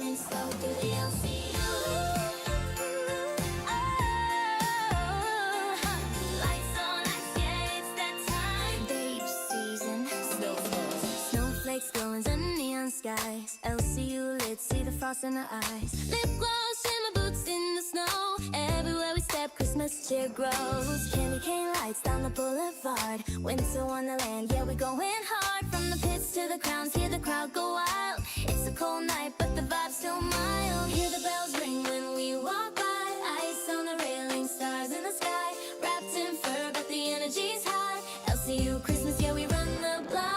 running slow through the LCU. Lights on, yeah, it's that time. Beach season, snowflakes glowing in neon skies. LCU lit, see the frost in her eyes. Lip gloss, shimmer boots in the snow. Everywhere we step, Christmas cheer grows. Candy cane lights down the boulevard. Winter wonderland, yeah, we're going hard. From the pits to the crowns, hear the crowd go wild. It's a cold night, but the vibe's still mild. Hear the bells ring when we walk by. Ice on the railing, stars in the sky. Wrapped in fur, but the energy's high. LCU Christmas, yeah, we run the block.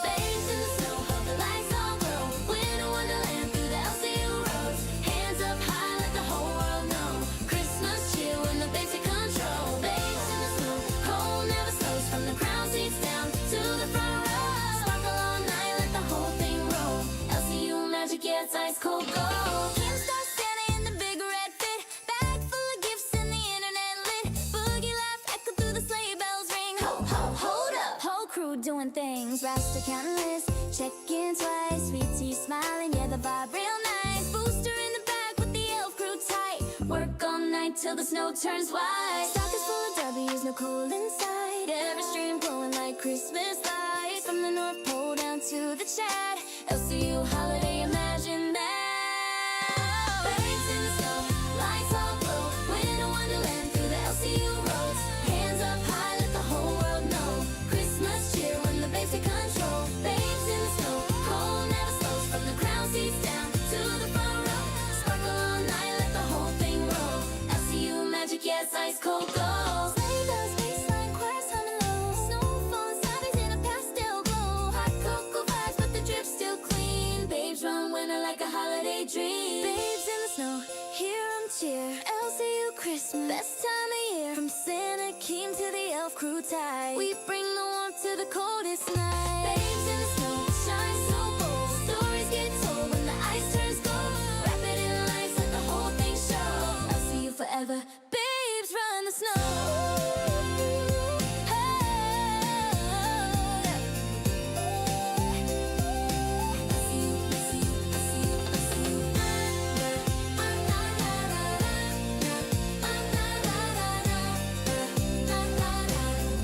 Babes in the snow, the lights all glow. Winter wonderland through the LCU roads. Hands up high, let the whole world know. Christmas cheer when the babes take control. Babes in the snow, cold never slows. From the crown seats down to the front row. Sparkle all night, let the whole thing roll. LCU magic, yeah, it's ice cold gold. Kim starts standing in the big red fit. Bag full of gifts and the internet lit. Boogie laugh echo through the sleigh bells ring. Ho, ho, hold up. Whole crew doing things. Rasta counting lists. Checking twice. Sweet tea smiling. Yeah, the vibe real nice. Booster in the back with the elf crew tight. Work all night till the snow turns white. Stock is full of W's, no cold inside. Every stream glowing like Christmas lights. From the North Pole down to the Chad. LCU holiday, imagine that. Babes in the snow, lights all glow. Winter wonderland through the LCU roads. Hands up high, let the whole world know. Christmas cheer when the babes take control. Babes in the snow, cold never slows. From the crown seats down to the front row. Sparkle all night, let the whole thing roll. LCU magic, yes, ice cold gold. Sleigh bells, baseline, choirs humming low. Snowfall, zombies in a pastel glow. Hot cocoa vibes, but the drip's still clean. Babes run winter like a holiday dream. Babes in the snow, hear 'em cheer. LCU Christmas, best time of year. From Santa King to the elf crew tight. We bring the warmth to the coldest night. Babes in the snow, shine so bold. Stories get told when the ice turns gold. Wrap it in lights, let the whole thing show. I'll see you forever. Babes run the snow.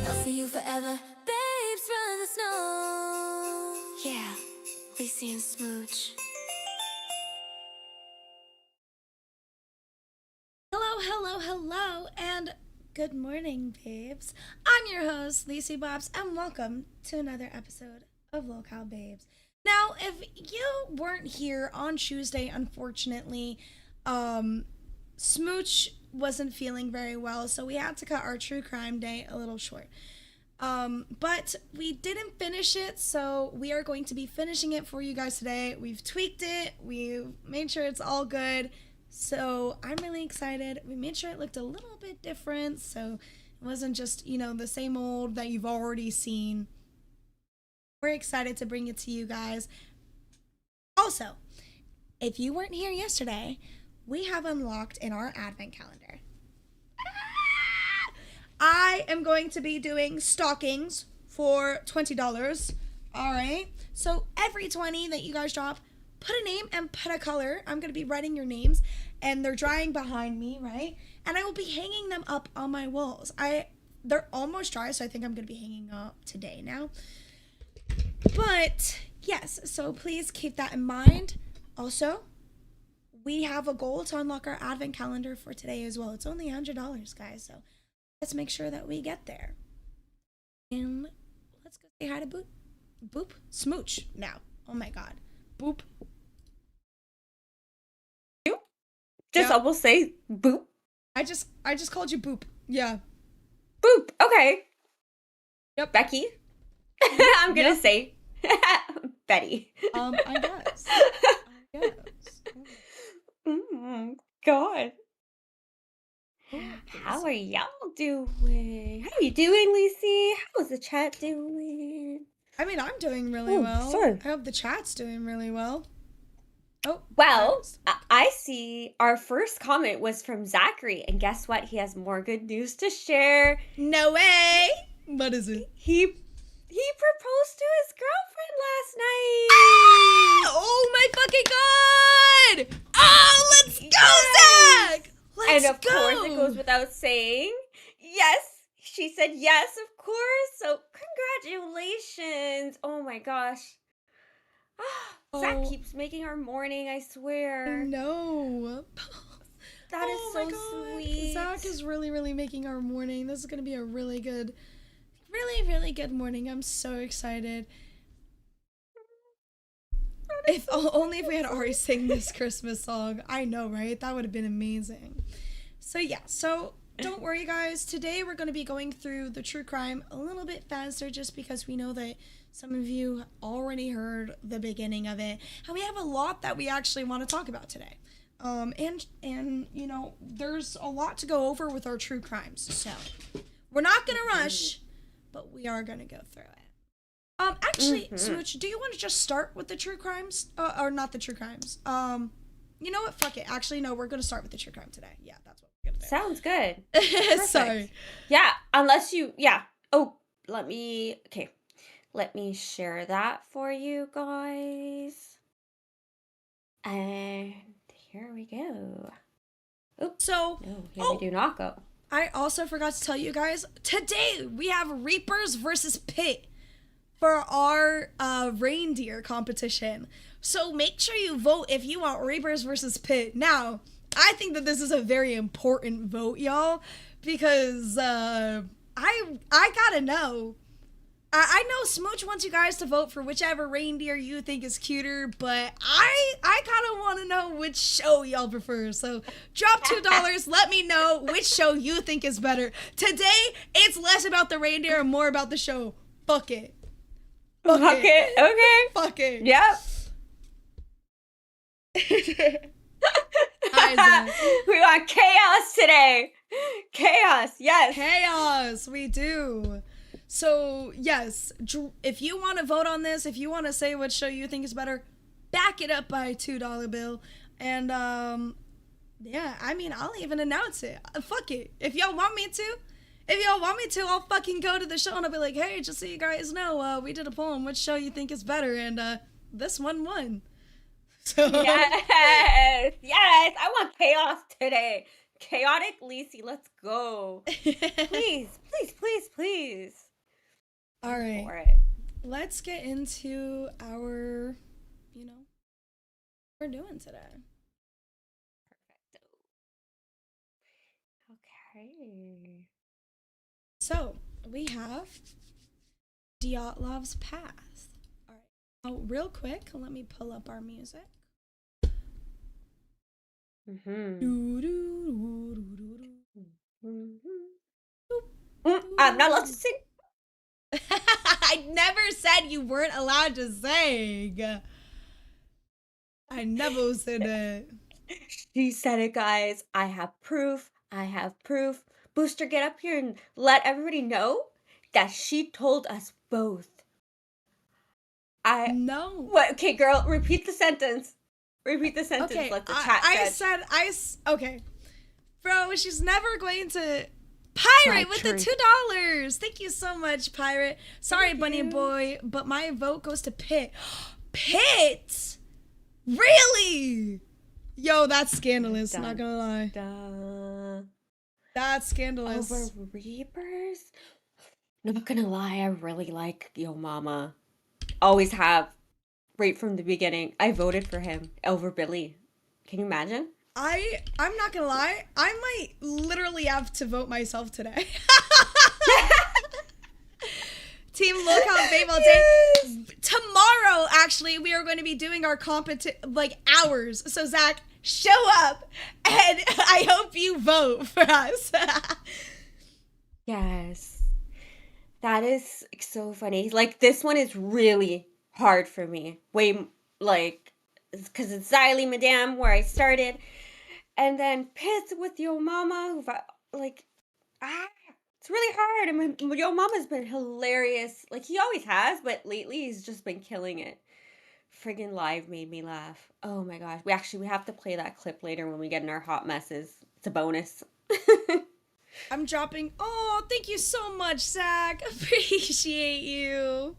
I'll see you forever. Babes run the snow. Yeah, Lacey and Smooch. Hello, and good morning, babes. I'm your host, Licibops, and welcome to another episode of Lolcow Babes. Now, if you weren't here on Tuesday, unfortunately, Smooch wasn't feeling very well, so we had to cut our true crime day a little short. But we didn't finish it, so we are going to be finishing it for you guys today. We've tweaked it, we've made sure it's all good. So I'm really excited. We made sure it looked a little bit different, so it wasn't just, the same old that you've already seen. We're excited to bring it to you guys. Also, if you weren't here yesterday, we have unlocked in our advent calendar. I am going to be doing stockings for $20. All right. So every 20 that you guys drop, put a name and put a color. I'm going to be writing your names, and they're drying behind me, right? And I will be hanging them up on my walls. They're almost dry, so I think I'm going to be hanging up today now. But yes, so please keep that in mind. Also, we have a goal to unlock our advent calendar for today as well. It's only $100, guys, so let's make sure that we get there. And let's go say hi to Boop Smooch now. Oh my God. Boop. I will say boop. I just called you Boop. Yeah. Boop. Okay. Yep. Becky. I'm gonna say Betty. I guess. God. How are y'all doing? How are you doing, Lacey? How's the chat doing? I mean, I'm doing really well. Sorry. I hope the chat's doing really well. Oh, well, I see our first comment was from Zachary, and guess what? He has more good news to share. No way! What is it? He proposed to his girlfriend last night. my god! Oh, let's go, Zach! Let's And of go! course, it goes without saying. Yes, she said yes, of course. So congratulations. Oh my gosh. Zach Oh. keeps making our morning, I I swear. know. That is Oh so my God. sweet. Zach is really, really making our morning. This is going to be a really good, really, really good morning. I'm so excited. If only if we had already sang this Christmas song. I know, right? That would have been amazing. So yeah, so don't worry guys. Today we're going to be going through the true crime a little bit faster just because we know that some of you already heard the beginning of it. And we have a lot that we actually want to talk about today. And you know, there's a lot to go over with our true crimes. So we're not going to rush, but we are going to go through it. Actually, Smooch, do you want to just start with the true crimes? Or not the true crimes. You know what? Fuck it. Actually, no, we're going to start with the true crime today. Yeah, that's what we're going to do. Sounds good. Sorry. Yeah, unless you, yeah. Oh, let me share that for you guys. And here we go. Oops. So, No, here we do not go. I also forgot to tell you guys, today we have Reapers versus Pit for our reindeer competition. So make sure you vote if you want Reapers versus Pit. Now, I think that this is a very important vote, y'all, because I gotta know. I know Smooch wants you guys to vote for whichever reindeer you think is cuter, but I kind of want to know which show y'all prefer. So drop $2. Let me know which show you think is better. Today, it's less about the reindeer and more about the show. Fuck it. Fuck it. Okay. Fuck it. Yep. We want chaos today. Chaos. Yes. Chaos. We do. So, yes, if you want to vote on this, if you want to say what show you think is better, back it up by a $2 bill. And, yeah, I mean, I'll even announce it. Fuck it. If y'all want me to, I'll fucking go to the show and I'll be like, hey, just so you guys know, we did a poll on which show you think is better, and, this one won. So. Yes. Yes. I want chaos today. Chaotic Lacey, let's go. Please, please, please, please. All right. For it. Let's get into our, you know, what we're doing today. Perfect. Okay. So, we have Dyatlov's Pass. All right. Oh, real quick, let me pull up our music. I'm not allowed to sing. I never said you weren't allowed to sing. I never said it. She said it, guys. I have proof. I have proof. Booster, get up here and let everybody know that she told us both. No. What? Okay, girl, repeat the sentence. Repeat the sentence. Okay, Let the chat judge. okay. Bro, she's never going to... Pirate with the $2. Thank you so much, Pirate. Sorry, Bunny Boy, but my vote goes to Pit. Pit? Really? Yo, that's scandalous, not gonna lie. That's scandalous. Over Reapers? Not gonna lie, I really like Yo Mama. Always have. Right from the beginning. I voted for him over Billy. Can you imagine? I'm not gonna lie, I might literally have to vote myself today. Team Lolcow Babe all day. Tomorrow, actually, we are going to be doing our hours. So Zach, show up, and I hope you vote for us. Yes. That is so funny. Like, this one is really hard for me. Because it's Xylee Madame, where I started. And then Pith with Yo Mama, it's really hard. I mean, Yo Mama's been hilarious. Like, he always has, but lately he's just been killing it. Friggin' live made me laugh. Oh my gosh. We have to play that clip later when we get in our hot messes. It's a bonus. I'm dropping. Oh, thank you so much, Zach. Appreciate you.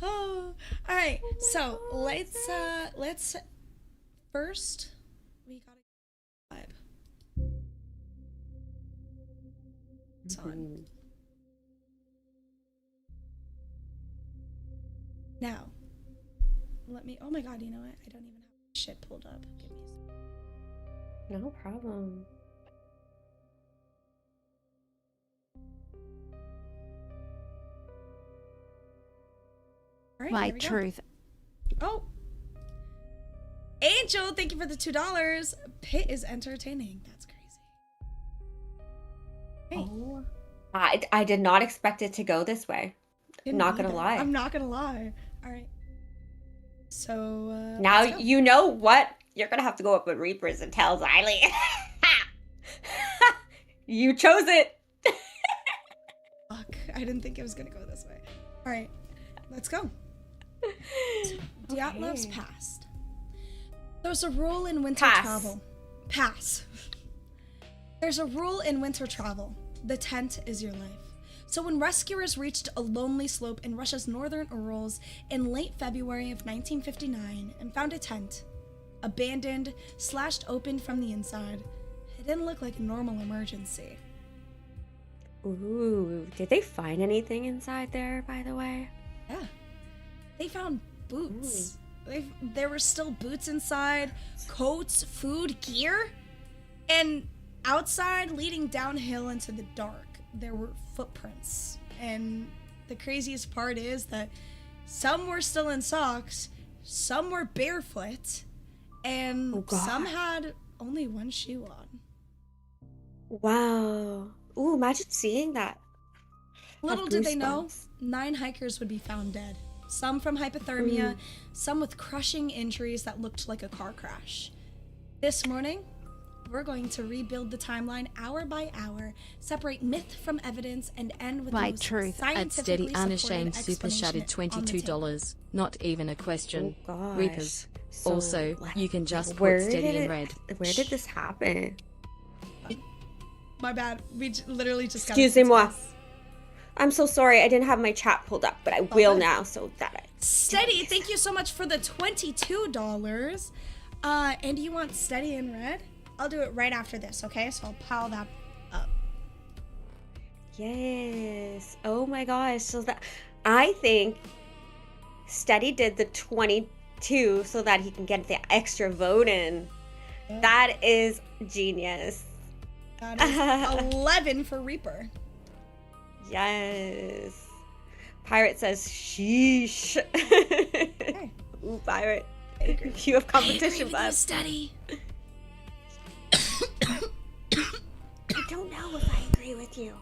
Oh, all right. So let's first, we gotta vibe. It's on. Now, let me. Oh my god! You know what? I don't even have shit pulled up. Give me a second. No problem. All right, My here we go. truth. Oh, Angel, thank you for the $2. Pit is entertaining. That's crazy. Hey, Oh. I did not expect it to go this way. didn't Not gonna either. lie. I'm not gonna lie. All right. So Now let's go. you know what? You're gonna have to go up with Reapers and tell Xylee. You chose it. Fuck, I didn't think it was gonna go this way. All right, let's go. Dyatlov's Okay. Pass. There's a rule in winter Pass. travel. Pass. There's a rule in winter travel. The tent is your life. So when rescuers reached a lonely slope in Russia's northern Urals in late February of 1959 and found a tent, abandoned, slashed open from the inside, it didn't look like a normal emergency. Ooh, did they find anything inside there, by the way? Yeah. They found boots. There were still boots inside, coats, food, gear. And outside, leading downhill into the dark, there were footprints. And the craziest part is that some were still in socks, some were barefoot, and Oh, God. some had only one shoe on. Wow. Ooh, imagine seeing that. Little Have did they know, goosebumps. 9 hikers would be found dead. Some from hypothermia, some with crushing injuries that looked like a car crash. This morning, we're going to rebuild the timeline hour by hour, separate myth from evidence, and end with My the most truth at scientifically steady unashamed supported super explanation shattered on the table. $22. Not even a question. Oh, gosh. Reapers. So, Also, like, you can just where put steady did in it- red. Where did this happen? My bad. We literally just got Excusez-moi. I'm so sorry. I didn't have my chat pulled up, but I will good. now. So that I. Steady, thank you so much for the $22. And you want steady in red? I'll do it right after this, okay? So I'll pile that up. Yes. Oh my gosh. So that I think Steady did the 22 so that he can get the extra vote in. Yeah. That is genius. That is 11 for Reaper. Yes. Pirate says sheesh. Okay. Ooh, Pirate. I agree. You have I agree competition, with you, bud. Steady. I don't know if I agree with you.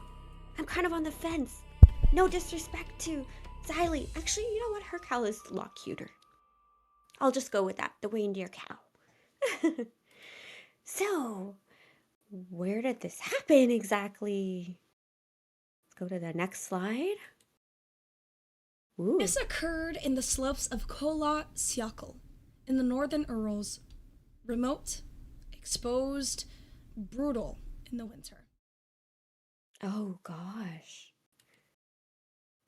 I'm kind of on the fence. No disrespect to Xylee. Actually, you know what? Her cow is a lot cuter. I'll just go with that. The reindeer cow. So, where did this happen exactly? Let's go to the next slide. Ooh. This occurred in the slopes of Kholat Syakhl in the northern Urals. Remote, exposed, brutal in the winter. Oh, gosh.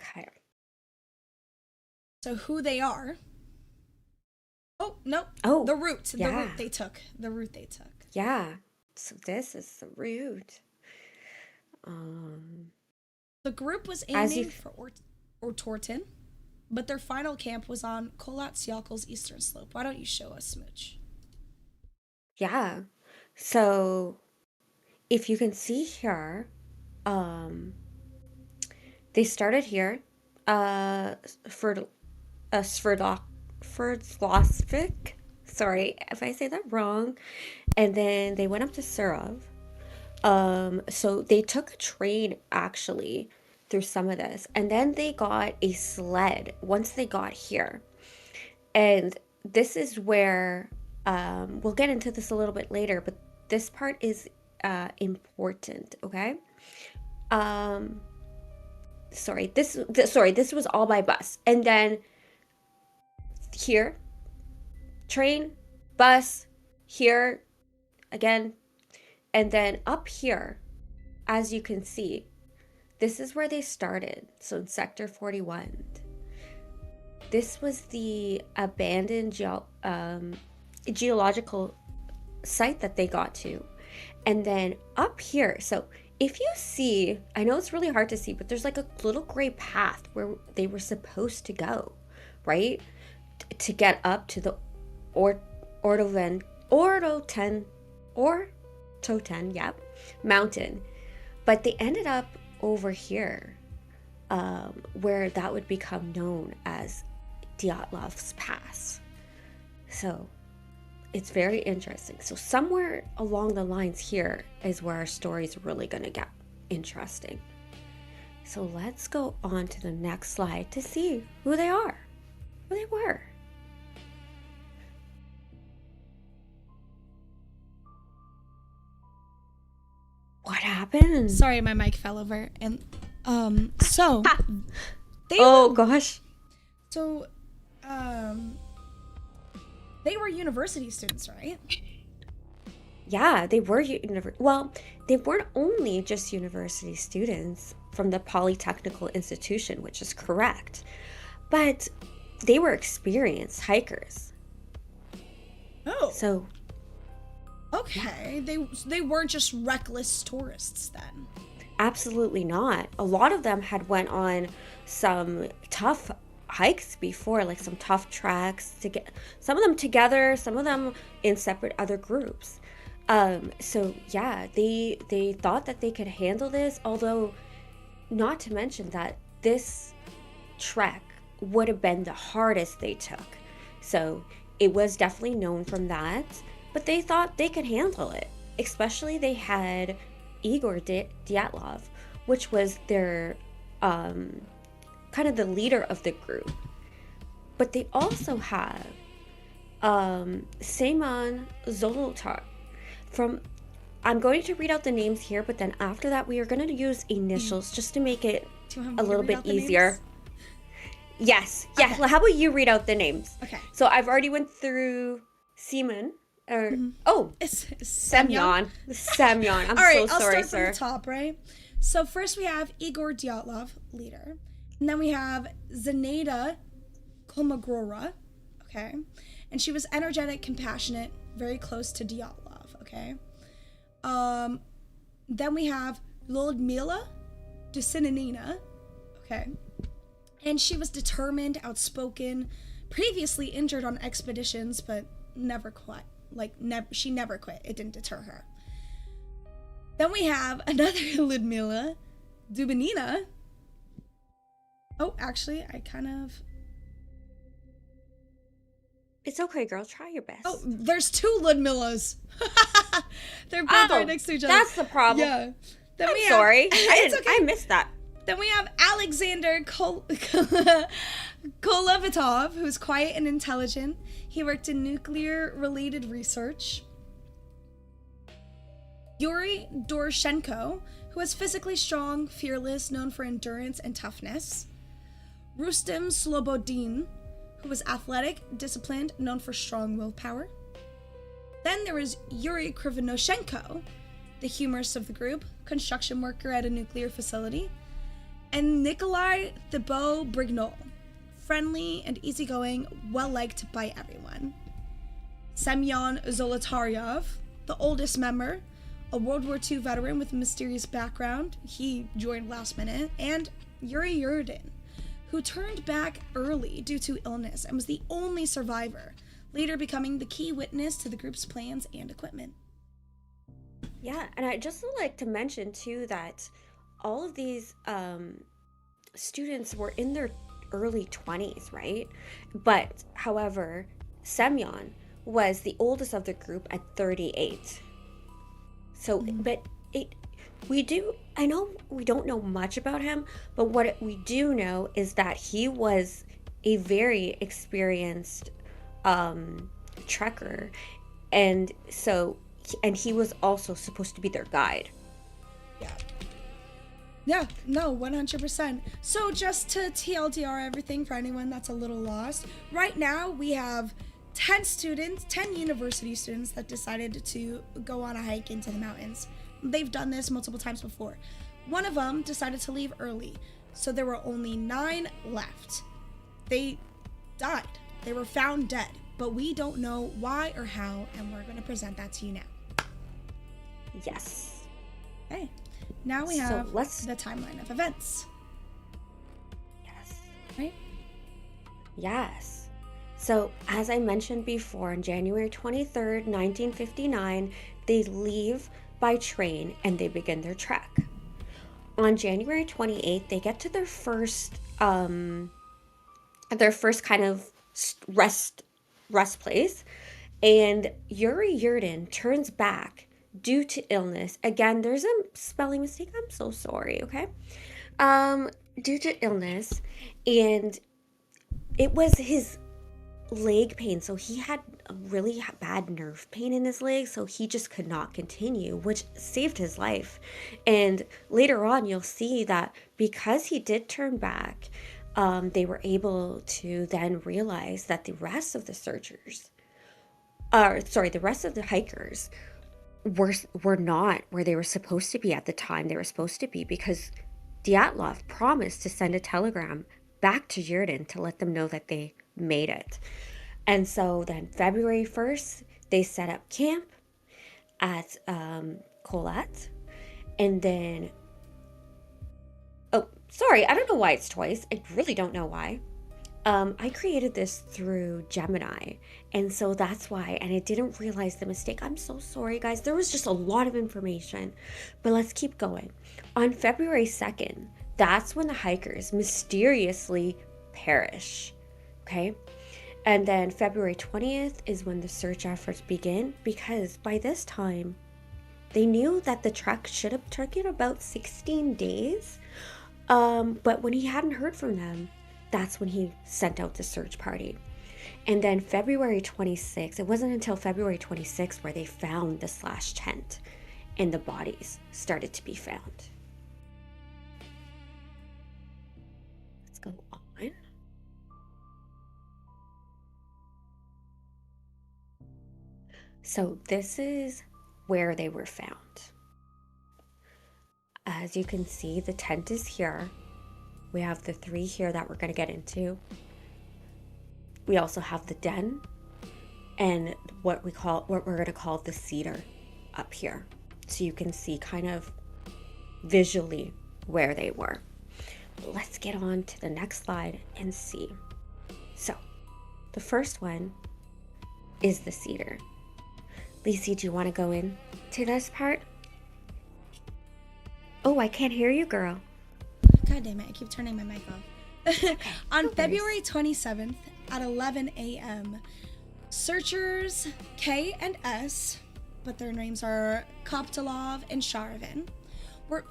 Okay. So who they are? Oh, no. Oh, The route. The yeah. route they took. The route they took. Yeah. So this is the route. The group was As you- aiming for Torton, but their final camp was on Kholat Syakhl's eastern slope. Why don't you show us, Smooch? Yeah. So if you can see here, they started here, Sverdlovsk. Sorry if I say that wrong. And then they went up to Surov. So they took a train actually through some of this, and then they got a sled once they got here. And this is where we'll get into this a little bit later, but this part is important, okay? This was all by bus. And then here, train, bus, here again, and then up here, as you can see, this is where they started. So in Sector 41. This was the abandoned geological site that they got to. And then up here, so if you see, I know it's really hard to see, but there's like a little gray path where they were supposed to go, right? To get up to the Ortoten, yep, mountain. But they ended up over here, where that would become known as Dyatlov's Pass. So it's very interesting. So somewhere along the lines here is where our story is really going to get interesting. So let's go on to the next slide to see who they are, who they were. What happened? Sorry, my mic fell over. And so they Oh were, gosh. so they were university students, right? Yeah, they were well, they weren't only just university students from the Polytechnical Institution, which is correct, but they were experienced hikers. Oh, So okay. They weren't just reckless tourists then. absolutely not. A lot of them had went on some tough hikes before, like some tough treks to get some of them together, some of them in separate other groups. So yeah, they thought that they could handle this, although not to mention that this trek would have been the hardest they took. So it was definitely known from that, but they thought they could handle it. Especially they had Igor Dyatlov, which was their kind of the leader of the group. But they also have Semyon Zolotar. I'm going to read out the names here, but then after that we are going to use initials just to make it Do you want me a to little read bit out the easier. names? Yes. Yeah. Okay. Well, how about you read out the names? Okay. So I've already went through Seaman. It's Semyon. Semyon. I'm All right, so I'll sorry, start sir. from the top, right? So first we have Igor Dyatlov, leader. And then we have Zenaida Kolmogorova, okay? And she was energetic, compassionate, very close to Dyatlov, okay? Then we have Ludmila Dusinina, okay? And she was determined, outspoken, previously injured on expeditions, but never quit. She never quit. It didn't deter her. Then we have another Ludmila Dubinina. Oh, actually, It's okay, girl. Try your best. Oh, there's two Ludmilas. They're both right next to each other. That's the problem. Yeah. Then I'm we have- sorry. It's okay. I missed that. Then we have Alexander Kolevatov, who's quiet and intelligent. He worked in nuclear-related research. Yuri Doroshenko, who was physically strong, fearless, known for endurance and toughness. Rustem Slobodin, who was athletic, disciplined, known for strong willpower. Then there was Yuri Krivonoshenko, the humorist of the group, construction worker at a nuclear facility. And Nikolai Thibault Brignol, friendly and easygoing, well-liked by everyone. Semyon Zolotaryov, the oldest member, a World War II veteran with a mysterious background, he joined last minute, and Yuri Yurdin, who turned back early due to illness and was the only survivor, later becoming the key witness to the group's plans and equipment. Yeah, and I just would like to mention too that all of these students were in their early 20s, right? But however, Semyon was the oldest of the group at 38. So, I know we don't know much about him, but what we do know is that he was a very experienced trekker, and he was also supposed to be their guide. Yeah, no, 100%. So just to TLDR everything for anyone that's a little lost, right now we have 10 university students that decided to go on a hike into the mountains. They've done this multiple times before. One of them decided to leave early, so there were only 9 left. They died. They were found dead but we don't know why or how, and we're going to present that to you now. Yes. Okay. Now we So have let's- the timeline of events, Yes. right? Yes. So, as I mentioned before, on January 23rd, 1959, they leave by train and they begin their trek. On January 28th, they get to their first kind of rest place, and Yuri Yurdin turns back due to illness. Again, there's a spelling mistake. I'm so sorry, okay? Due to illness, and it was his leg pain. So he had a really bad nerve pain in his leg, so he just could not continue, which saved his life. And later on, you'll see that because he did turn back, they were able to then realize that the rest of the hikers were not where they were supposed to be at the time they were supposed to be, because Dyatlov promised to send a telegram back to Yurdin to let them know that they made it. And so then February 1st, they set up camp at Colette. And then, oh, sorry, I don't know why it's twice. I really don't know why. I created this through Gemini, and so that's why, and I didn't realize the mistake. I'm so sorry, guys. There was just a lot of information, but let's keep going. On February 2nd, that's when the hikers mysteriously perish, okay? And then February 20th is when the search efforts begin, because by this time, they knew that the trek should have taken about 16 days, but when he hadn't heard from them, that's when he sent out the search party. And then February 26th, it wasn't until February 26th where they found the slash tent and the bodies started to be found. Let's go on. So this is where they were found. As you can see, the tent is here. We have the 3 here that we're going to get into. We also have the den and what we're going to call the cedar up here. So you can see kind of visually where they were. Let's get on to the next slide and see. So the first one is the cedar. Lacey, do you want to go in to this part? Oh, I can't hear you, girl. God damn it, I keep turning my mic off. On February 27th at 11 a.m., searchers K and S, but their names are Koptolov and Sharavin,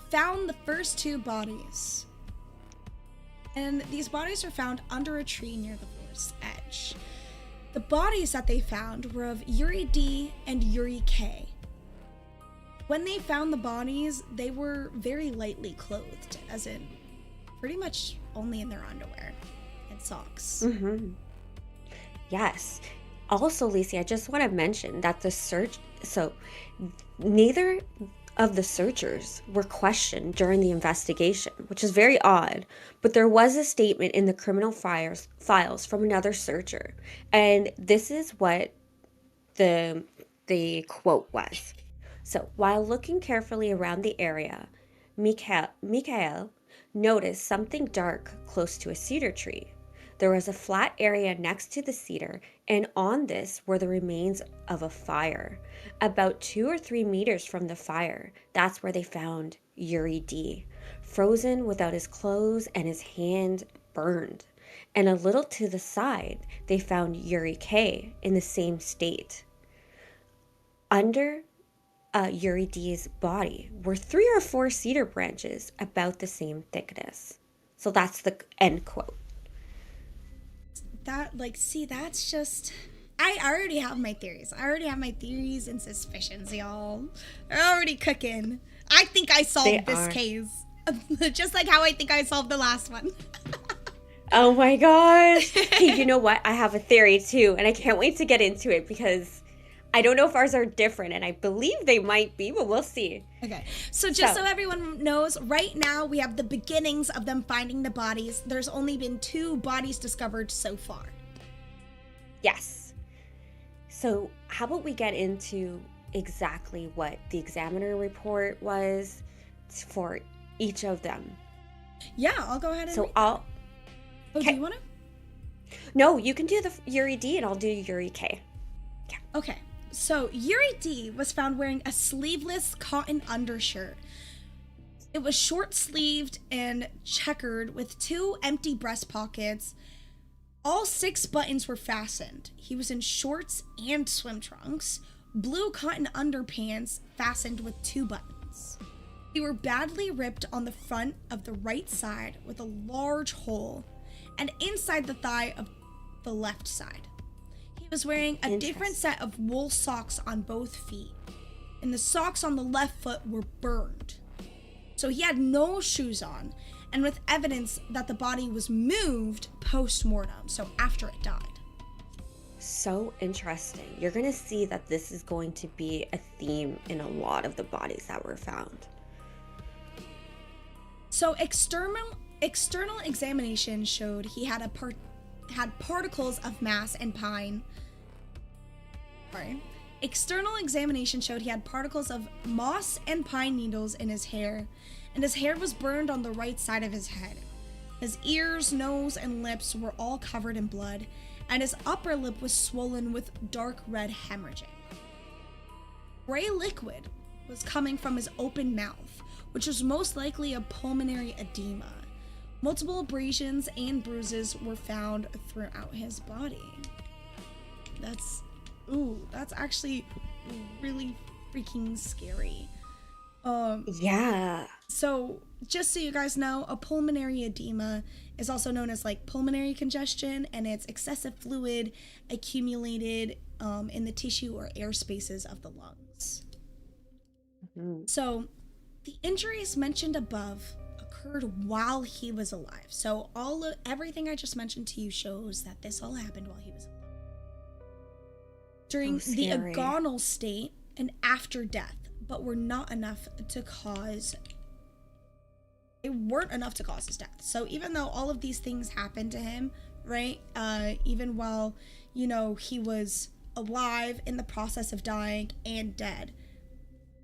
found the first 2 bodies. And these bodies were found under a tree near the forest's edge. The bodies that they found were of Yuri D and Yuri K. When they found the bodies, they were very lightly clothed, as in pretty much only in their underwear and socks. Mm-hmm. Yes. Also, Lacey, I just want to mention that neither of the searchers were questioned during the investigation, which is very odd, but there was a statement in the criminal files from another searcher, and this is what the quote was. So, while looking carefully around the area, Mikhail noticed something dark close to a cedar tree. There was a flat area next to the cedar, and on this were the remains of a fire. About 2 or 3 meters from the fire, that's where they found Yuri D, frozen without his clothes and his hand burned. And a little to the side, they found Yuri K in the same state. Under Yuri D's body were 3 or 4 cedar branches about the same thickness. So that's the end quote. That's just... I already have my theories. I already have my theories and suspicions, y'all. They're already cooking. I think I solved this case. Just like how I think I solved the last one. Oh my gosh. Hey, you know what? I have a theory too, and I can't wait to get into it because I don't know if ours are different, and I believe they might be, but we'll see. Okay, so just so everyone knows, right now we have the beginnings of them finding the bodies. There's only been 2 bodies discovered so far. Yes. So, how about we get into exactly what the examiner report was for each of them? Yeah, I'll go ahead and So, read that. Oh, do okay. you want to? No, you can do the Yuri D and I'll do Yuri K. Okay, so Yuri D was found wearing a sleeveless cotton undershirt. It was short-sleeved and checkered with 2 empty breast pockets. All 6 buttons were fastened. He was in shorts and swim trunks, blue cotton underpants fastened with 2 buttons. They were badly ripped on the front of the right side with a large hole, and inside the thigh of the left side. He was wearing a different set of wool socks on both feet, and the socks on the left foot were burned. So he had no shoes on, and with evidence that the body was moved post-mortem, so after it died. So interesting. You're going to see that this is going to be a theme in a lot of the bodies that were found. So external examination showed he had had particles of mass and pine. External examination showed he had particles of moss and pine needles in his hair, and his hair was burned on the right side of his head. His ears, nose, and lips were all covered in blood, and his upper lip was swollen with dark red hemorrhaging. Gray liquid was coming from his open mouth, which was most likely a pulmonary edema. Multiple abrasions and bruises were found throughout his body. That's actually really freaking scary. Yeah. So just so you guys know, a pulmonary edema is also known as like pulmonary congestion, and it's excessive fluid accumulated in the tissue or air spaces of the lungs. Mm-hmm. So the injuries mentioned above occurred while he was alive. So everything I just mentioned to you shows that this all happened while he was alive. During the agonal state and after death, but were not enough to cause. They weren't enough to cause his death. So even though all of these things happened to him, right? Even while, he was alive, in the process of dying, and dead,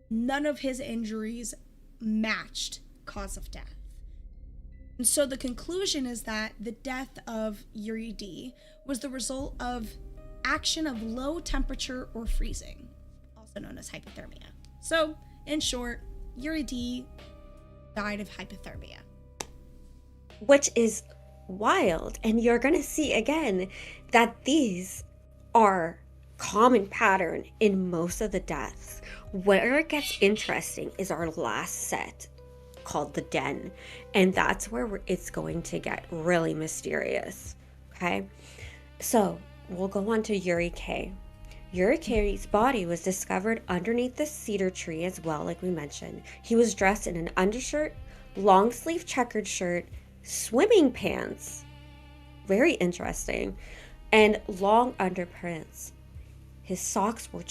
none of his injuries matched cause of death. And so the conclusion is that the death of Yuri D was the result of action of low temperature or freezing, also known as hypothermia. So, in short, Yuri D died of hypothermia. Which is wild. And you're going to see again that these are common pattern in most of the deaths. Where it gets interesting is our last set called the den. And that's where it's going to get really mysterious. Okay? So, we'll go on to Yuri K. Yuri K's body was discovered underneath the cedar tree as well, like we mentioned. He was dressed in an undershirt, long sleeve checkered shirt, swimming pants, very interesting, and long underpants. His socks were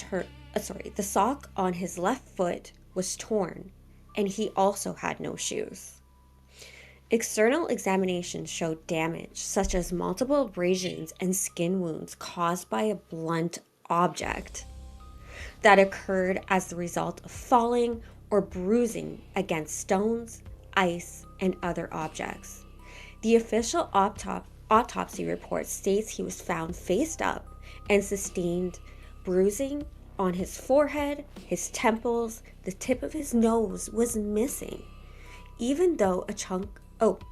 the sock on his left foot was torn, and he also had no shoes. External examination showed damage, such as multiple abrasions and skin wounds caused by a blunt object that occurred as the result of falling or bruising against stones, ice, and other objects. The official autopsy report states he was found face up and sustained bruising on his forehead, his temples, the tip of his nose was missing, even though a chunk of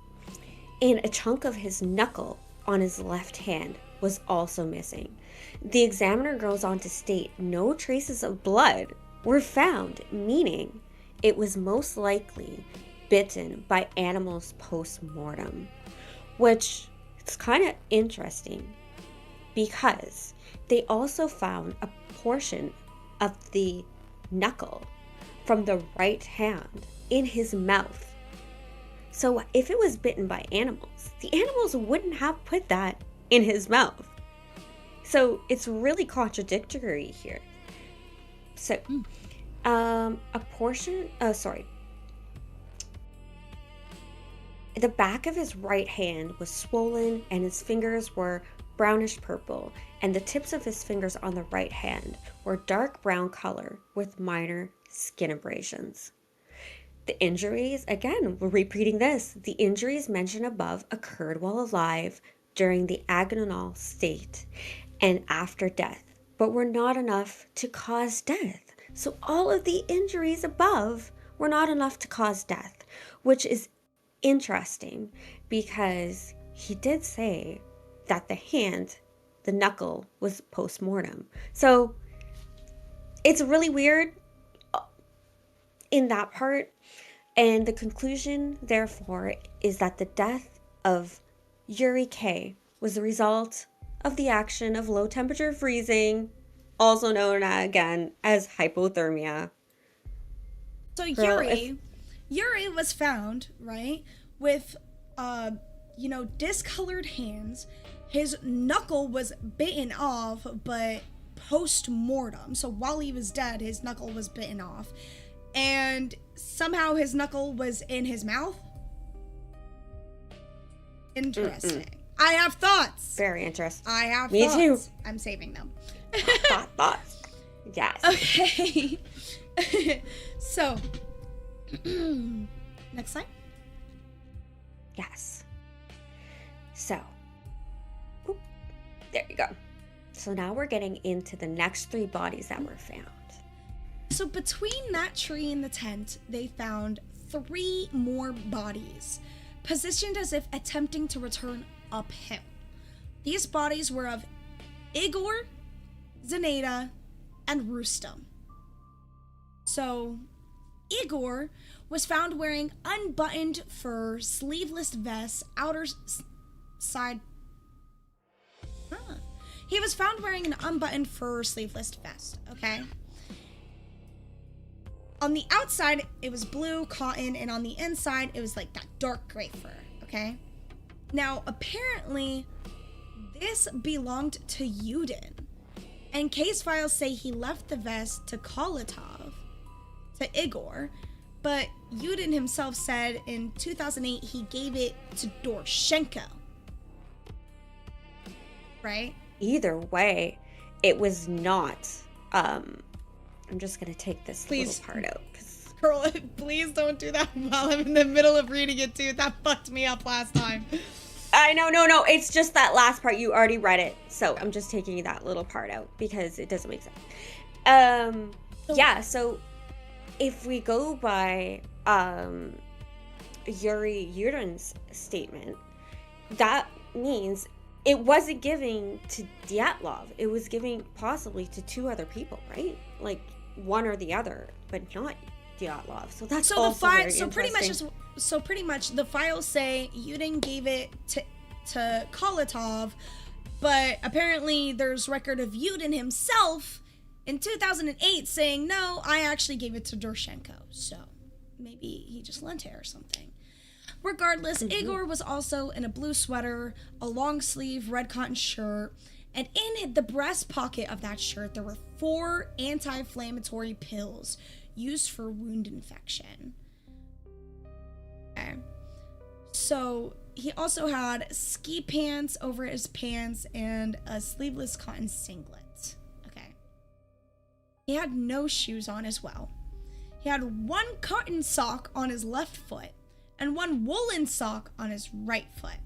his knuckle on his left hand was also missing. The examiner goes on to state no traces of blood were found, meaning it was most likely bitten by animals post-mortem, which is kind of interesting because they also found a portion of the knuckle from the right hand in his mouth. So if it was bitten by animals, the animals wouldn't have put that in his mouth. So it's really contradictory here. So, the back of his right hand was swollen and his fingers were brownish purple, and the tips of his fingers on the right hand were dark brown color with minor skin abrasions. The injuries, again, we're repeating this, the injuries mentioned above occurred while alive during the agonal state and after death, but were not enough to cause death. So all of the injuries above were not enough to cause death, which is interesting because he did say that the hand, the knuckle, was post-mortem. So it's really weird in that part. And the conclusion, therefore, is that the death of Yuri K was the result of the action of low temperature freezing, also known again as hypothermia. So Girl, Yuri was found, right, with, discolored hands. His knuckle was bitten off, but post-mortem. So while he was dead, his knuckle was bitten off. And somehow his knuckle was in his mouth. Interesting. I have thoughts. Very interesting. I have Me thoughts. too. I'm saving them. Thoughts. Yes. Okay. So, next slide. Yes. So, there you go. So now we're getting into the next 3 bodies that were found. So between that tree and the tent, they found 3 more bodies, positioned as if attempting to return uphill. These bodies were of Igor, Zenaida, and Rustam. So Igor was found wearing unbuttoned fur, sleeveless vest, side. He was found wearing an unbuttoned fur, sleeveless vest, okay? On the outside, it was blue cotton, and on the inside, it was like that dark gray fur, okay? Now, apparently, this belonged to Yudin, and case files say he left the vest to Kolatov, to Igor, but Yudin himself said in 2008 he gave it to Dorshenko, right? Either way, it was not, I'm just going to take this little part out. Girl, please don't do that while I'm in the middle of reading it, too. That fucked me up last time. I know, no. It's just that last part. You already read it. So I'm just taking that little part out because it doesn't make sense. So if we go by Yuri Yudin's statement, that means it wasn't giving to Dyatlov. It was giving possibly to 2 other people, right? Like one or the other, but not Dyatlov. So that's also very interesting. Pretty much the files say Yudin gave it to Kolatov, but apparently there's record of Yudin himself in 2008 saying, no, I actually gave it to Dorshenko. So maybe he just lent it or something. Regardless, Igor was also in a blue sweater, a long sleeve red cotton shirt, and in the breast pocket of that shirt, there were 4 anti-inflammatory pills used for wound infection. Okay. So he also had ski pants over his pants and a sleeveless cotton singlet. Okay. He had no shoes on as well. He had 1 cotton sock on his left foot and 1 woolen sock on his right foot.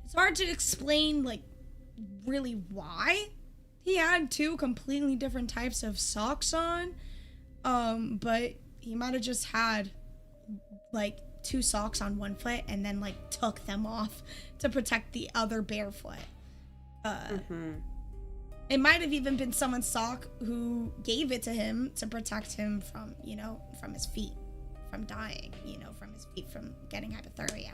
It's hard to explain, really why he had 2 completely different types of socks on, but he might have just had, 2 socks on 1 foot and then, took them off to protect the other bare foot. It might have even been someone's sock who gave it to him to protect him from, from his feet, from dying, from his feet, from getting hypothermia.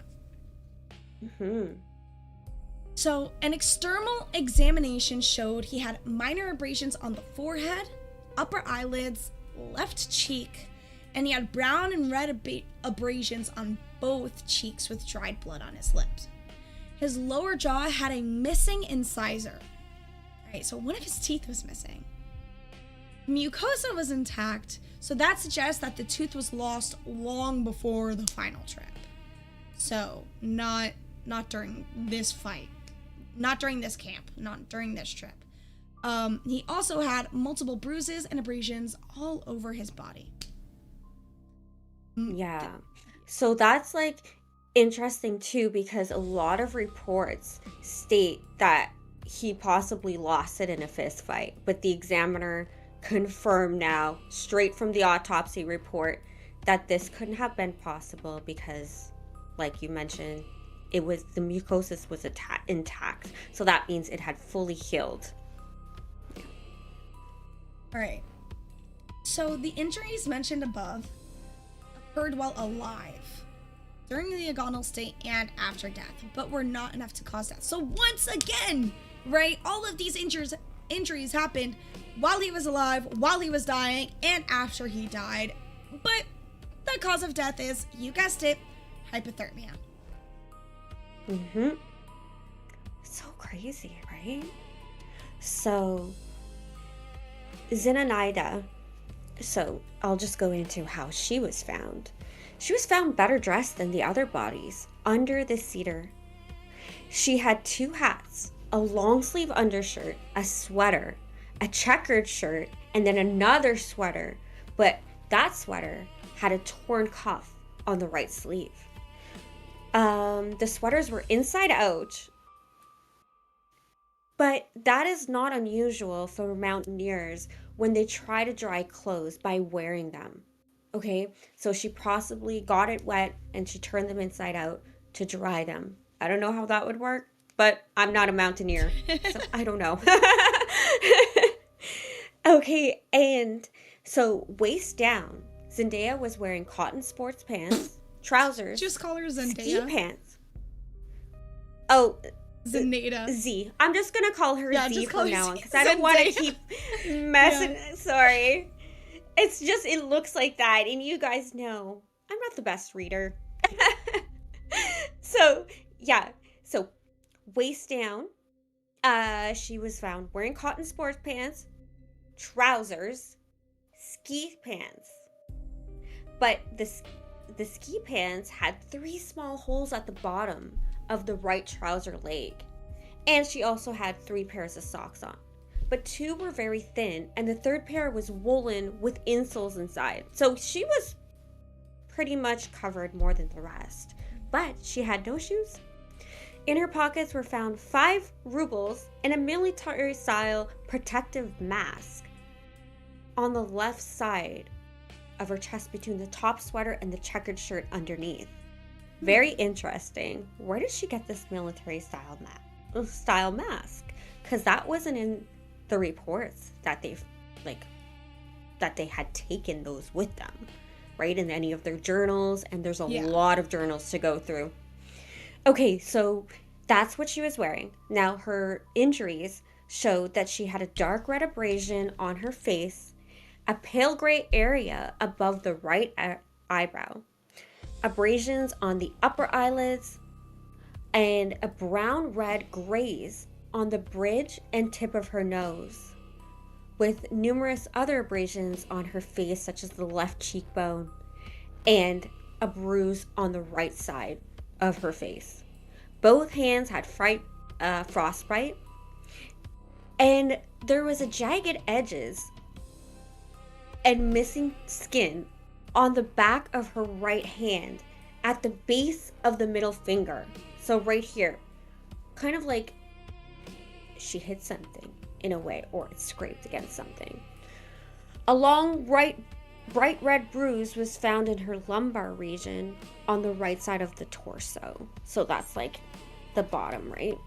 So an external examination showed he had minor abrasions on the forehead, upper eyelids, left cheek, and he had brown and red abrasions on both cheeks with dried blood on his lips. His lower jaw had a missing incisor. Alright, so one of his teeth was missing. Mucosa was intact, so that suggests that the tooth was lost long before the final trip. So, not during this fight. not during this camp, not during this trip. He also had multiple bruises and abrasions all over his body. Yeah. So that's like interesting too, because a lot of reports state that he possibly lost it in a fist fight, but the examiner confirmed now, straight from the autopsy report, that this couldn't have been possible because, like you mentioned, it was the mucosis was intact. So that means it had fully healed. All right. So the injuries mentioned above occurred while alive, during the agonal state and after death, but were not enough to cause death. So once again, right, all of these injuries happened while he was alive, while he was dying, and after he died. But the cause of death is, you guessed it, hypothermia. Mm-hmm. So crazy, right? So, Zinanaida, so I'll just go into how she was found. She was found better dressed than the other bodies, under the cedar. She had 2 hats, a long sleeve undershirt, a sweater, a checkered shirt, and then another sweater, but that sweater had a torn cuff on the right sleeve. The sweaters were inside out, but that is not unusual for mountaineers when they try to dry clothes by wearing them. Okay, so she possibly got it wet and she turned them inside out to dry them. I don't know how that would work, but I'm not a mountaineer, so I don't know. Okay, and so waist down, Zendaya was wearing cotton sports pants, trousers, Just call her ski Zendaya. pants. Oh, Zenada. Z. I'm just gonna call her Yeah, Z just call from her now Z. on because I don't want to Zendaya. keep messing. Sorry. It's just, it looks like that, and you guys know I'm not the best reader. So, yeah. So, waist down, she was found wearing cotton sports pants, trousers, ski pants. But the ski pants had 3 small holes at the bottom of the right trouser leg. And she also had 3 pairs of socks on. But 2 were very thin, and the 3rd pair was woolen with insoles inside. So she was pretty much covered more than the rest. But she had no shoes. In her pockets were found 5 rubles and a military-style protective mask on the left side of her chest between the top sweater and the checkered shirt underneath. Very interesting. Where did she get this military-style mask? Because that wasn't in the reports that they had taken those with them, right, in any of their journals, and there's a lot of journals to go through. Okay, so that's what she was wearing. Now, her injuries showed that she had a dark red abrasion on her face, a pale gray area above the right eyebrow, abrasions on the upper eyelids, and a brown-red graze on the bridge and tip of her nose, with numerous other abrasions on her face, such as the left cheekbone, and a bruise on the right side of her face. Both hands had frostbite, and there was a jagged edges and missing skin on the back of her right hand at the base of the middle finger. So right here, kind of like she hit something in a way, or it scraped against something. A long bright red bruise was found in her lumbar region on the right side of the torso. So that's like the bottom, right?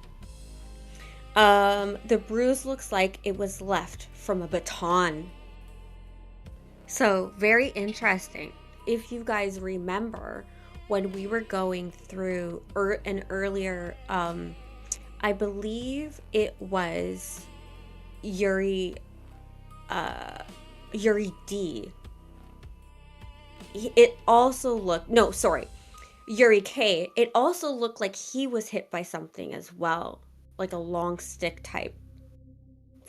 The bruise looks like it was left from a baton. So very interesting. If you guys remember when we were going through an earlier, I believe it was Yuri D. It also looked, no, sorry, Yuri K. It also looked like he was hit by something as well, like a long stick type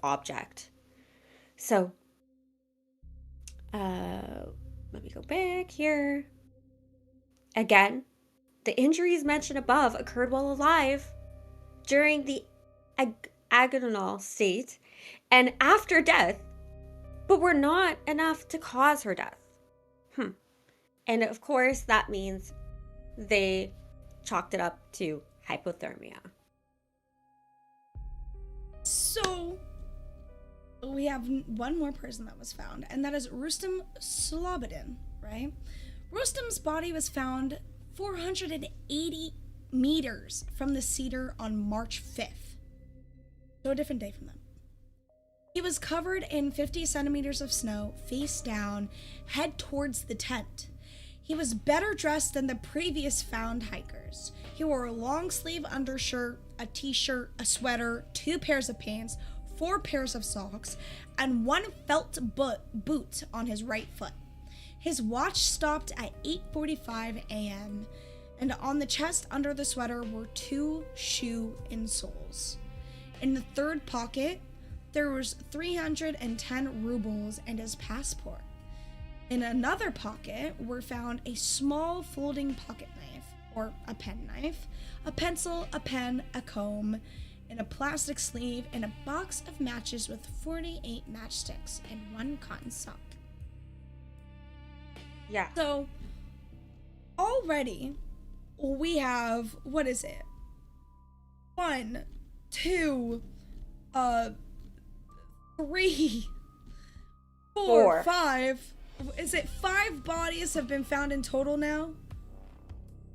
object. So, let me go back here. Again, the injuries mentioned above occurred while alive during the agonal state and after death, but were not enough to cause her death. And of course, that means they chalked it up to hypothermia. So we have one more person that was found, and that is Rustam Slobodin, right? Rustam's body was found 480 meters from the cedar on March 5th. So a different day from them. He was covered in 50 centimeters of snow, face down, head towards the tent. He was better dressed than the previous found hikers. He wore a long sleeve undershirt, a t-shirt, a sweater, 2 pairs of pants, 4 pairs of socks, and 1 felt boot on his right foot. His watch stopped at 8:45 a.m., and on the chest under the sweater were 2 shoe insoles. In the third pocket, there was 310 rubles and his passport. In another pocket were found a small folding pocket knife, or a pen knife, a pencil, a pen, a comb, and a plastic sleeve, and a box of matches with 48 matchsticks and 1 cotton sock. Yeah. So, already, we have, what is it? 1, 2, 3, 4, 5. Is it 5 bodies have been found in total now?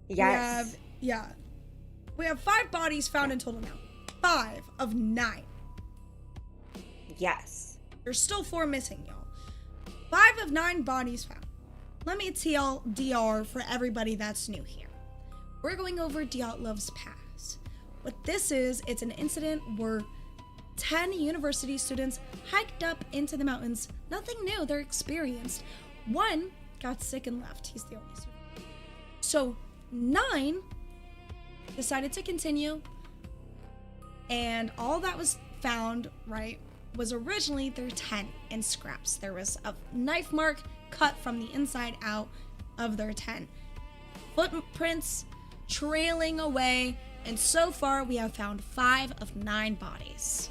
Yes. We have 5 bodies found in total now. 5 of 9. Yes. There's still 4 missing, y'all. 5 of 9 bodies found. Let me TLDR for everybody that's new here. We're going over Dyatlov's Pass. What this is, it's an incident where 10 university students hiked up into the mountains. Nothing new, they're experienced. 1 got sick and left. He's the only survivor. So 9 decided to continue, and all that was found, right, was originally their tent and scraps. There was a knife mark cut from the inside out of their tent. Footprints trailing away, and so far we have found 5 of 9 bodies.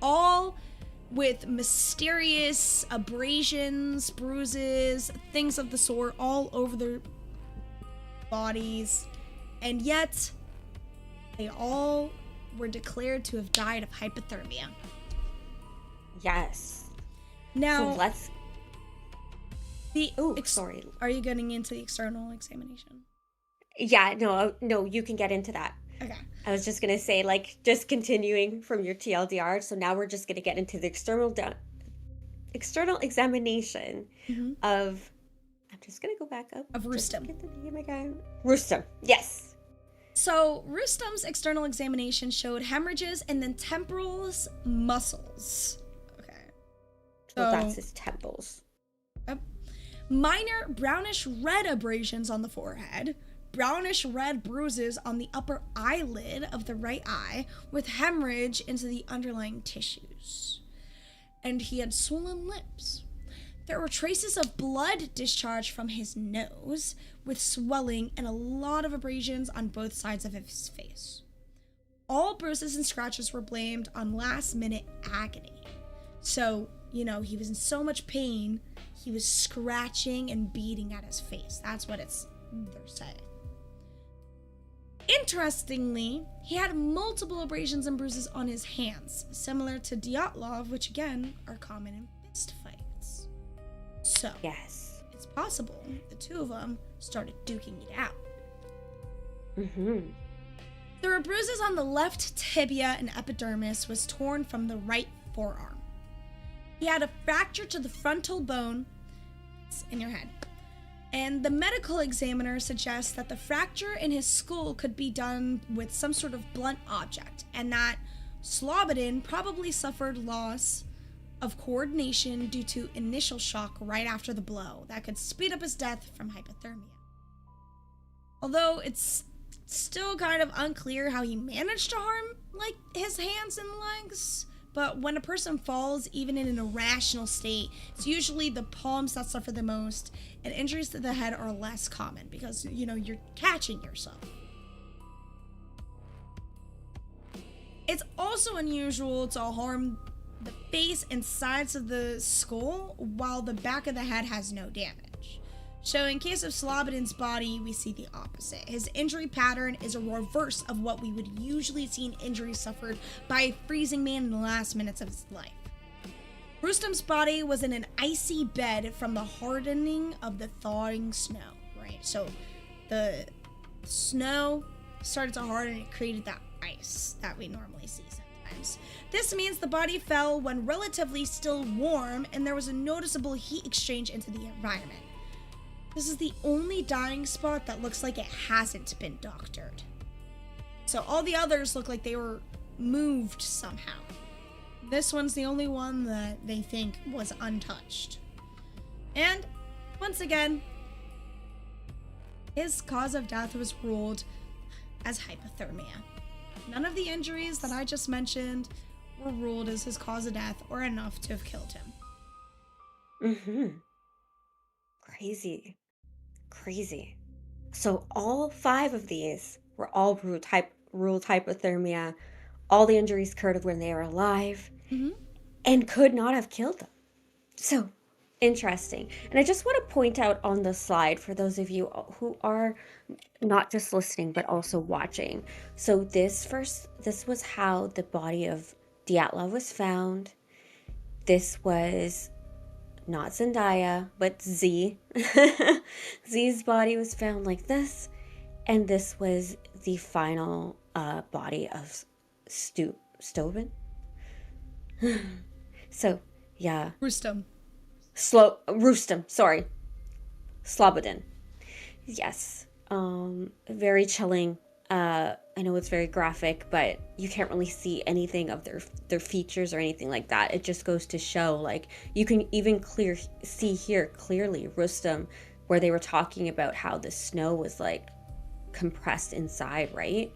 All with mysterious abrasions, bruises, things of the sort all over their bodies, and yet they all were declared to have died of hypothermia. Yes. Now, So let's. Sorry. Are you getting into the external examination? Yeah, no, you can get into that. Okay. I was just gonna say, like, just continuing from your TLDR. So now we're just gonna get into the external examination of. I'm just gonna go back up. Of Rustam. Get the name again. Rustam. Yes. So Rustam's external examination showed hemorrhages in the temporal muscles. Okay. So that's his temples. Minor brownish red abrasions on the forehead, brownish red bruises on the upper eyelid of the right eye, with hemorrhage into the underlying tissues. And he had swollen lips. There were traces of blood discharge from his nose, with swelling and a lot of abrasions on both sides of his face. All bruises and scratches were blamed on last-minute agony. So, he was in so much pain, he was scratching and beating at his face. That's what they're saying. Interestingly, he had multiple abrasions and bruises on his hands, similar to Dyatlov, which again are common in fist fights. So, Yes. it's possible the 2 of them started duking it out. There were bruises on the left tibia, and epidermis was torn from the right forearm. He had a fracture to the frontal bone. It's in your head. And the medical examiner suggests that the fracture in his skull could be done with some sort of blunt object, and that Slobodin probably suffered loss of coordination due to initial shock right after the blow that could speed up his death from hypothermia. Although it's still kind of unclear how he managed to harm, his hands and legs. But when a person falls, even in an irrational state, it's usually the palms that suffer the most, and injuries to the head are less common because, you're catching yourself. It's also unusual to harm the face and sides of the skull while the back of the head has no damage. So in case of Slobodin's body, we see the opposite. His injury pattern is a reverse of what we would usually see in injuries suffered by a freezing man in the last minutes of his life. Rustam's body was in an icy bed from the hardening of the thawing snow, right? So the snow started to harden and it created that ice that we normally see sometimes. This means the body fell when relatively still warm and there was a noticeable heat exchange into the environment. This is the only dying spot that looks like it hasn't been doctored. So all the others look like they were moved somehow. This one's the only one that they think was untouched. And once again, his cause of death was ruled as hypothermia. None of the injuries that I just mentioned were ruled as his cause of death or enough to have killed him. Mm-hmm. Crazy. So all 5 of these were all ruled hypothermia. All the injuries occurred when they were alive and could not have killed them. So interesting. And I just want to point out on the slide for those of you who are not just listening but also watching. So this was how the body of Dyatlov was found. This was not Zendaya, but Z. Z's body was found like this. And this was the final body of Steuben. So, yeah. Rustam. Rustam, sorry. Slobodin. Yes. Very chilling. I know it's very graphic, but you can't really see anything of their features or anything like that. It just goes to show, like, you can even see here clearly Rustam, where they were talking about how the snow was like compressed inside, right?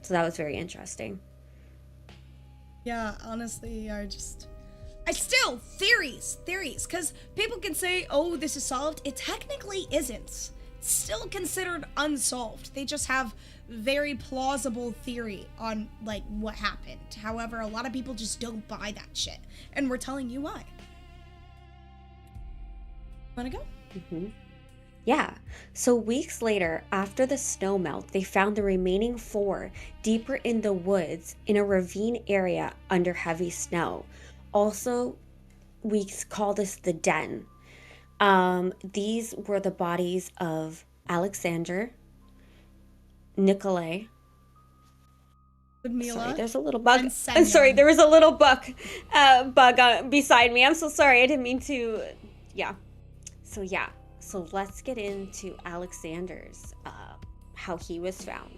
So that was very interesting. Yeah, honestly, theories, because people can say, oh, this is solved. It technically isn't. It's still considered unsolved. They just have very plausible theory on, like, what happened. However, a lot of people just don't buy that shit. And we're telling you why. Wanna go? Mm-hmm. Yeah. So weeks later, after the snow melt, they found the remaining 4 deeper in the woods in a ravine area under heavy snow. Also, we call this the den. These were the bodies of Alexander, Nikolai. Ludmila. Sorry, there's a little bug. And I'm sorry, Semyon. there was a little bug beside me. I'm so sorry. I didn't mean to. Yeah. So let's get into Alexander's, how he was found.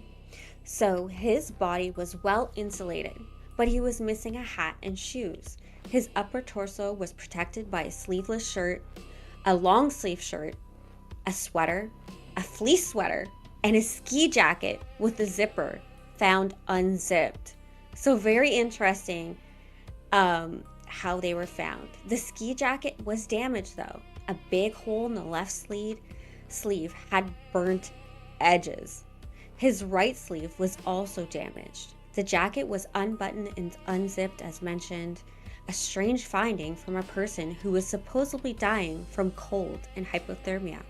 So his body was well insulated, but he was missing a hat and shoes. His upper torso was protected by a sleeveless shirt, a long sleeve shirt, a sweater, a fleece sweater, and a ski jacket with the zipper found unzipped. So very interesting how they were found. The ski jacket was damaged though. A big hole in the left sleeve had burnt edges. His right sleeve was also damaged. The jacket was unbuttoned and unzipped as mentioned, a strange finding from a person who was supposedly dying from cold and hypothermia.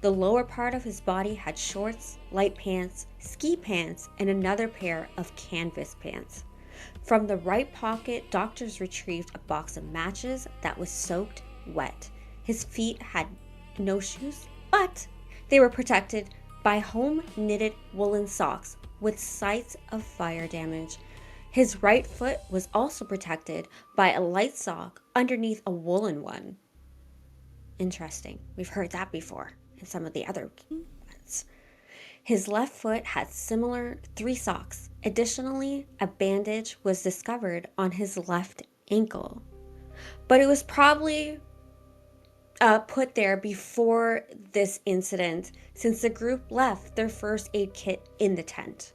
The lower part of his body had shorts, light pants, ski pants, and another pair of canvas pants. From the right pocket, doctors retrieved a box of matches that was soaked wet. His feet had no shoes, but they were protected by home-knitted woolen socks with sites of fire damage. His right foot was also protected by a light sock underneath a woolen one. Interesting. We've heard that before in some of the other ones. His left foot had similar 3 socks. Additionally, a bandage was discovered on his left ankle. But it was probably put there before this incident, since the group left their first aid kit in the tent.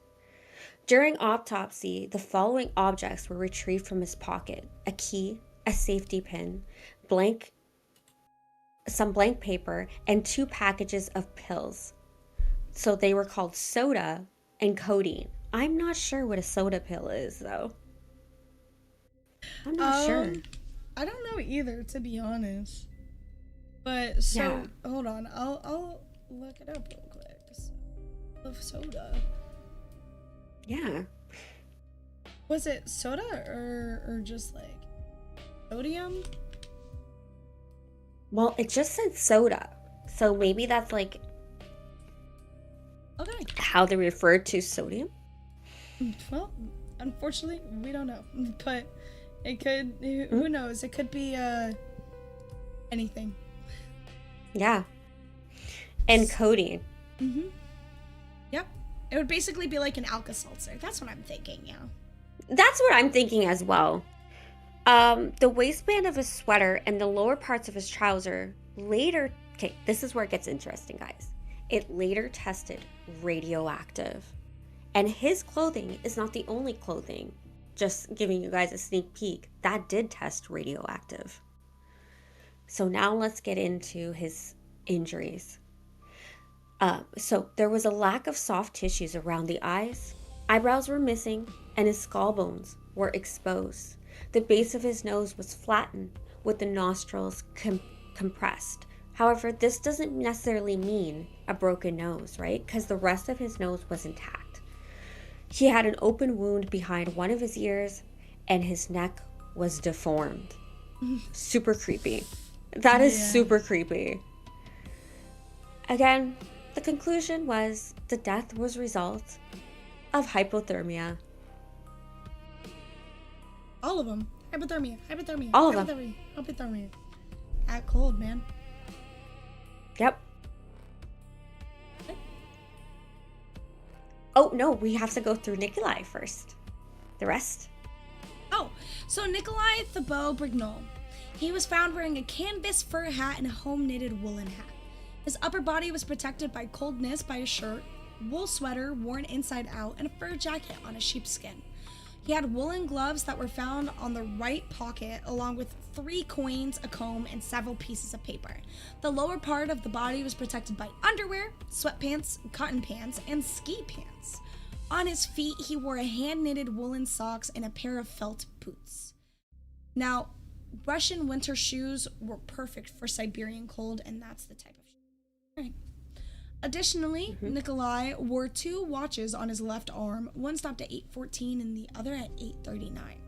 During autopsy, the following objects were retrieved from his pocket: a key, a safety pin, some blank paper, and 2 packages of pills. So they were called soda and codeine. I'm not sure what a soda pill is though. I'm not sure. I don't know either, to be honest. But so Yeah. hold on, I'll look it up real quick. Of soda. Yeah. Was it soda or just like sodium? Well, it just said soda. So maybe that's like Okay. how they refer to sodium. Well, unfortunately, we don't know. But it could. Who knows? It could be anything. Yeah. And codeine. Yep. It would basically be like an Alka-Seltzer. That's what I'm thinking. Yeah. That's what I'm thinking as well. The waistband of his sweater and the lower parts of his trouser later... Okay, this is where it gets interesting, guys. It later tested radioactive. And his clothing is not the only clothing. Just giving you guys a sneak peek. That did test radioactive. So now let's get into his injuries. So there was a lack of soft tissues around the eyes. Eyebrows were missing, and his skull bones were exposed. The base of his nose was flattened, with the nostrils compressed. However, this doesn't necessarily mean a broken nose, right? Because the rest of his nose was intact. He had an open wound behind one of his ears, and his neck was deformed. Super creepy. That is super creepy. Again, the conclusion was the death was a result of hypothermia. All of them. Hypothermia. All of them. Hypothermia. That cold, man. Yep. Oh, no, we have to go through Nikolai first. The rest. Oh, so Nikolai Thibault Brignol. He was found wearing a canvas fur hat and a home-knitted woolen hat. His upper body was protected by coldness by a shirt, wool sweater worn inside out, and a fur jacket on a sheepskin. He had woolen gloves that were found on the right pocket, along with 3 coins, a comb, and several pieces of paper. The lower part of the body was protected by underwear, sweatpants, cotton pants, and ski pants. On his feet, he wore a hand-knitted woolen socks and a pair of felt boots. Now, Russian winter shoes were perfect for Siberian cold, and that's the type of shoe. Right. Additionally, Nikolai wore 2 watches on his left arm, one stopped at 8:14 and the other at 8:39.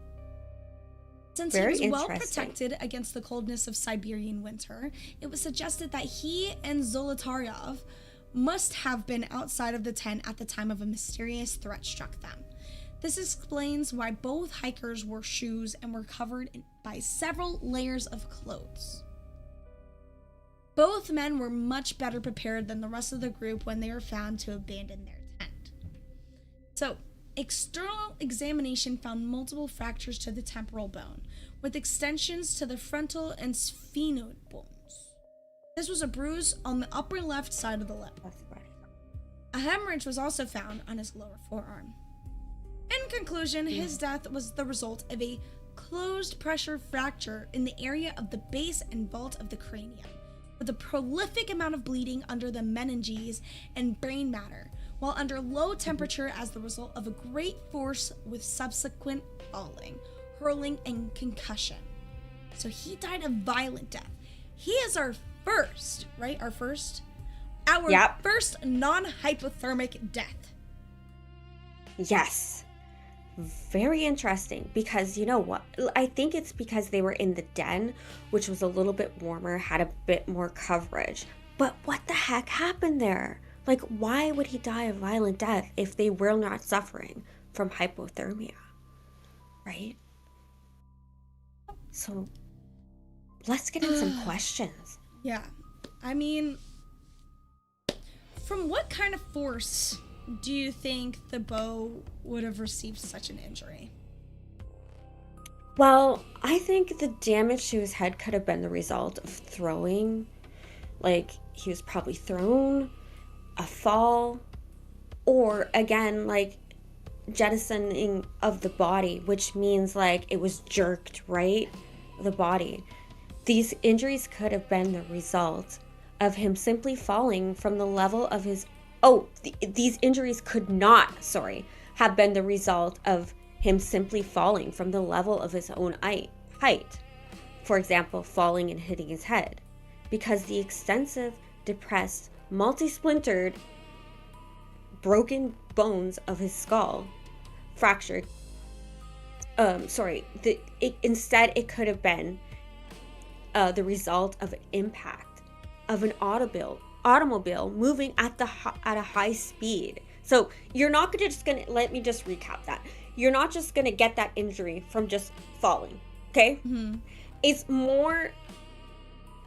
Since he was well protected against the coldness of Siberian winter, it was suggested that he and Zolotaryov must have been outside of the tent at the time of a mysterious threat struck them. This explains why both hikers wore shoes and were covered by several layers of clothes. Both men were much better prepared than the rest of the group when they were found to abandon their tent. So, external examination found multiple fractures to the temporal bone, with extensions to the frontal and sphenoid bones. This was a bruise on the upper left side of the lip. A hemorrhage was also found on his lower forearm. In conclusion, his death was the result of a closed pressure fracture in the area of the base and vault of the cranium, with a prolific amount of bleeding under the meninges and brain matter, while under low temperature as the result of a great force with subsequent falling, hurling, and concussion. So he died a violent death. He is our first, right? Our first non-hypothermic death. Yes. Very interesting, because you know what? I think it's because they were in the den, which was a little bit warmer, had a bit more coverage. But what the heck happened there? Like, why would he die a violent death if they were not suffering from hypothermia? Right? So, let's get in some questions. Yeah. I mean, from what kind of force do you think the bow would have received such an injury? Well, I think the damage to his head could have been the result of throwing. Like, he was probably thrown, a fall, or again, like, jettisoning of the body, which means, like, it was jerked, right? The body. These injuries could have been the result of him simply falling from the level of his... these injuries could not, have been the result of him simply falling from the level of his own height. For example, falling and hitting his head. Because the extensive, depressed, multi-splintered, broken bones of his skull fractured. Instead, it could have been the result of an impact of an automobile moving at a high speed. So you're not gonna let me just recap that. You're not just gonna get that injury from just falling, okay? Mm-hmm. It's more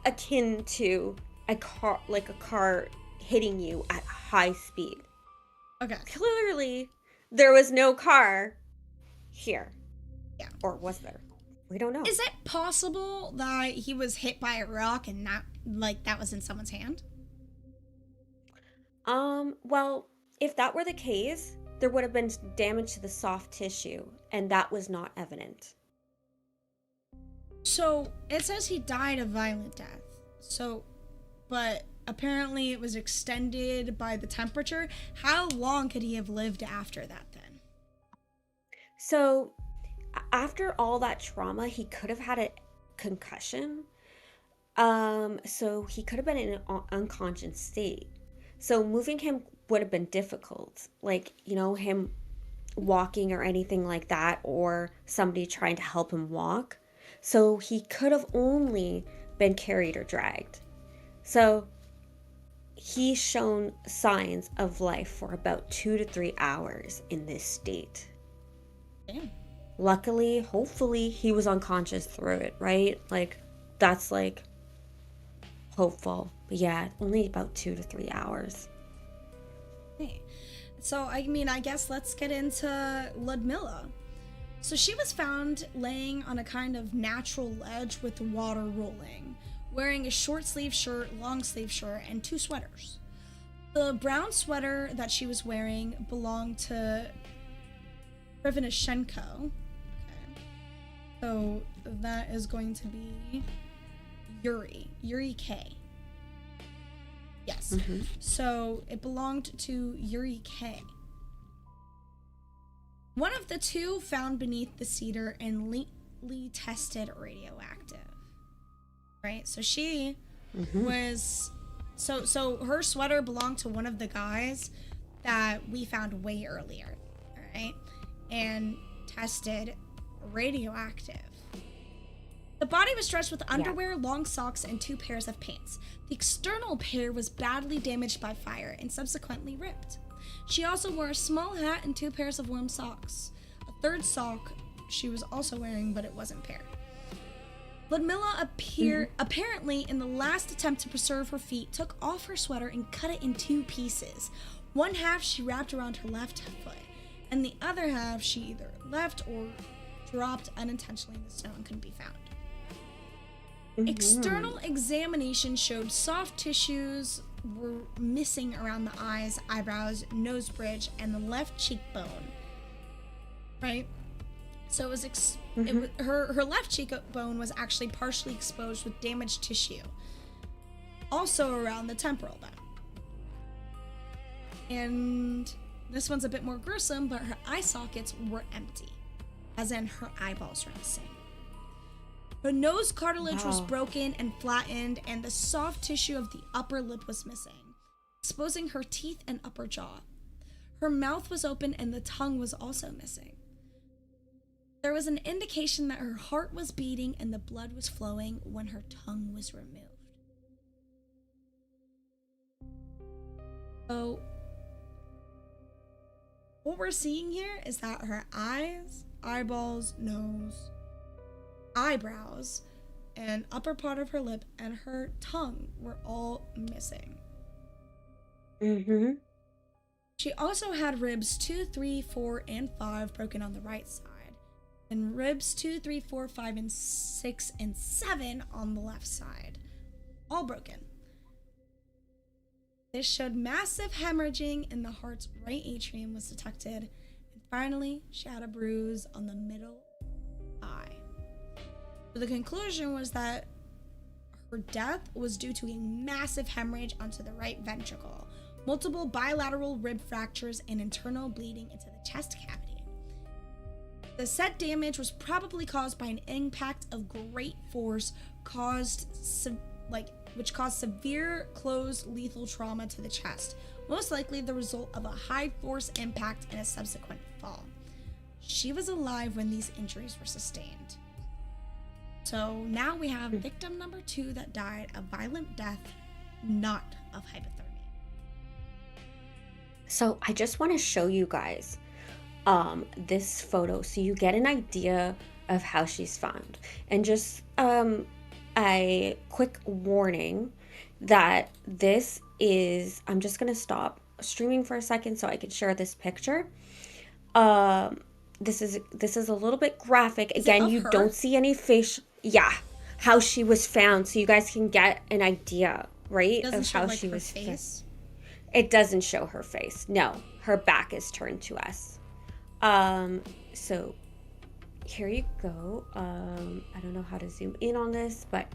akin to a car hitting you at high speed. Okay. Clearly, there was no car here. Yeah. Or was there? We don't know. Is it possible that he was hit by a rock and not, like, that was in someone's hand? Well, if that were the case, there would have been damage to the soft tissue, and that was not evident. So, it says he died a violent death. So, but apparently it was extended by the temperature. How long could he have lived after that then? So, after all that trauma, he could have had a concussion. So he could have been in an unconscious state. So moving him would have been difficult. Like, him walking or anything like that, or somebody trying to help him walk. So he could have only been carried or dragged. So he's shown signs of life for about 2 to 3 hours in this state. Damn. Luckily, hopefully, he was unconscious through it, right? Like, that's, like, hopeful. But yeah, only about 2 to 3 hours. Okay. So, I guess let's get into Ludmilla. So she was found laying on a kind of natural ledge with the water rolling, wearing a short sleeve shirt, long sleeve shirt, and 2 sweaters. The brown sweater that she was wearing belonged to Privanashenko. So that is going to be Yuri K. Yes. Mm-hmm. So it belonged to Yuri K. One of the 2 found beneath the cedar and lately tested radioactive. Right? So she was so her sweater belonged to one of the guys that we found way earlier. All right? And tested radioactive. The body was dressed with underwear, long socks, and 2 pairs of pants. The external pair was badly damaged by fire and subsequently ripped. She also wore a small hat and 2 pairs of warm socks. A 3rd sock she was also wearing, but it wasn't paired. Ludmilla apparently, in the last attempt to preserve her feet, took off her sweater and cut it in 2 pieces. One half she wrapped around her left foot, and the other half she either left or dropped unintentionally in the snow and couldn't be found. External examination showed soft tissues were missing around the eyes, eyebrows, nose bridge, and the left cheekbone. Right? So her left cheekbone was actually partially exposed with damaged tissue. Also around the temporal bone. And this one's a bit more gruesome, but her eye sockets were empty. As in, her eyeballs were missing. Her nose cartilage was broken and flattened, and the soft tissue of the upper lip was missing, exposing her teeth and upper jaw. Her mouth was open and the tongue was also missing. There was an indication that her heart was beating and the blood was flowing when her tongue was removed. So, what we're seeing here is that her eyes, eyeballs, nose, eyebrows, and upper part of her lip and her tongue were all missing. She also had ribs 2, 3, 4, and 5 broken on the right side, and ribs 2, 3, 4, 5, and 6, and 7 on the left side, all broken. This showed massive hemorrhaging in the heart's right atrium was detected, and finally, she had a bruise on the middle eye. So the conclusion was that her death was due to a massive hemorrhage onto the right ventricle, multiple bilateral rib fractures, and internal bleeding into the chest cavity. The said damage was probably caused by an impact of great force which caused severe closed lethal trauma to the chest, most likely the result of a high force impact and a subsequent fall. She was alive when these injuries were sustained. So now we have victim number 2 that died a violent death, not of hypothermia. So I just want to show you guys this photo so you get an idea of how she's found. And just a quick warning that this is, I'm just going to stop streaming for a second so I can share this picture. This is a little bit graphic. Again, you don't see any face. Yeah, how she was found, so you guys can get an idea, right, of how she was found. It doesn't show her face. No, her back is turned to us. So here you go. I don't know how to zoom in on this, but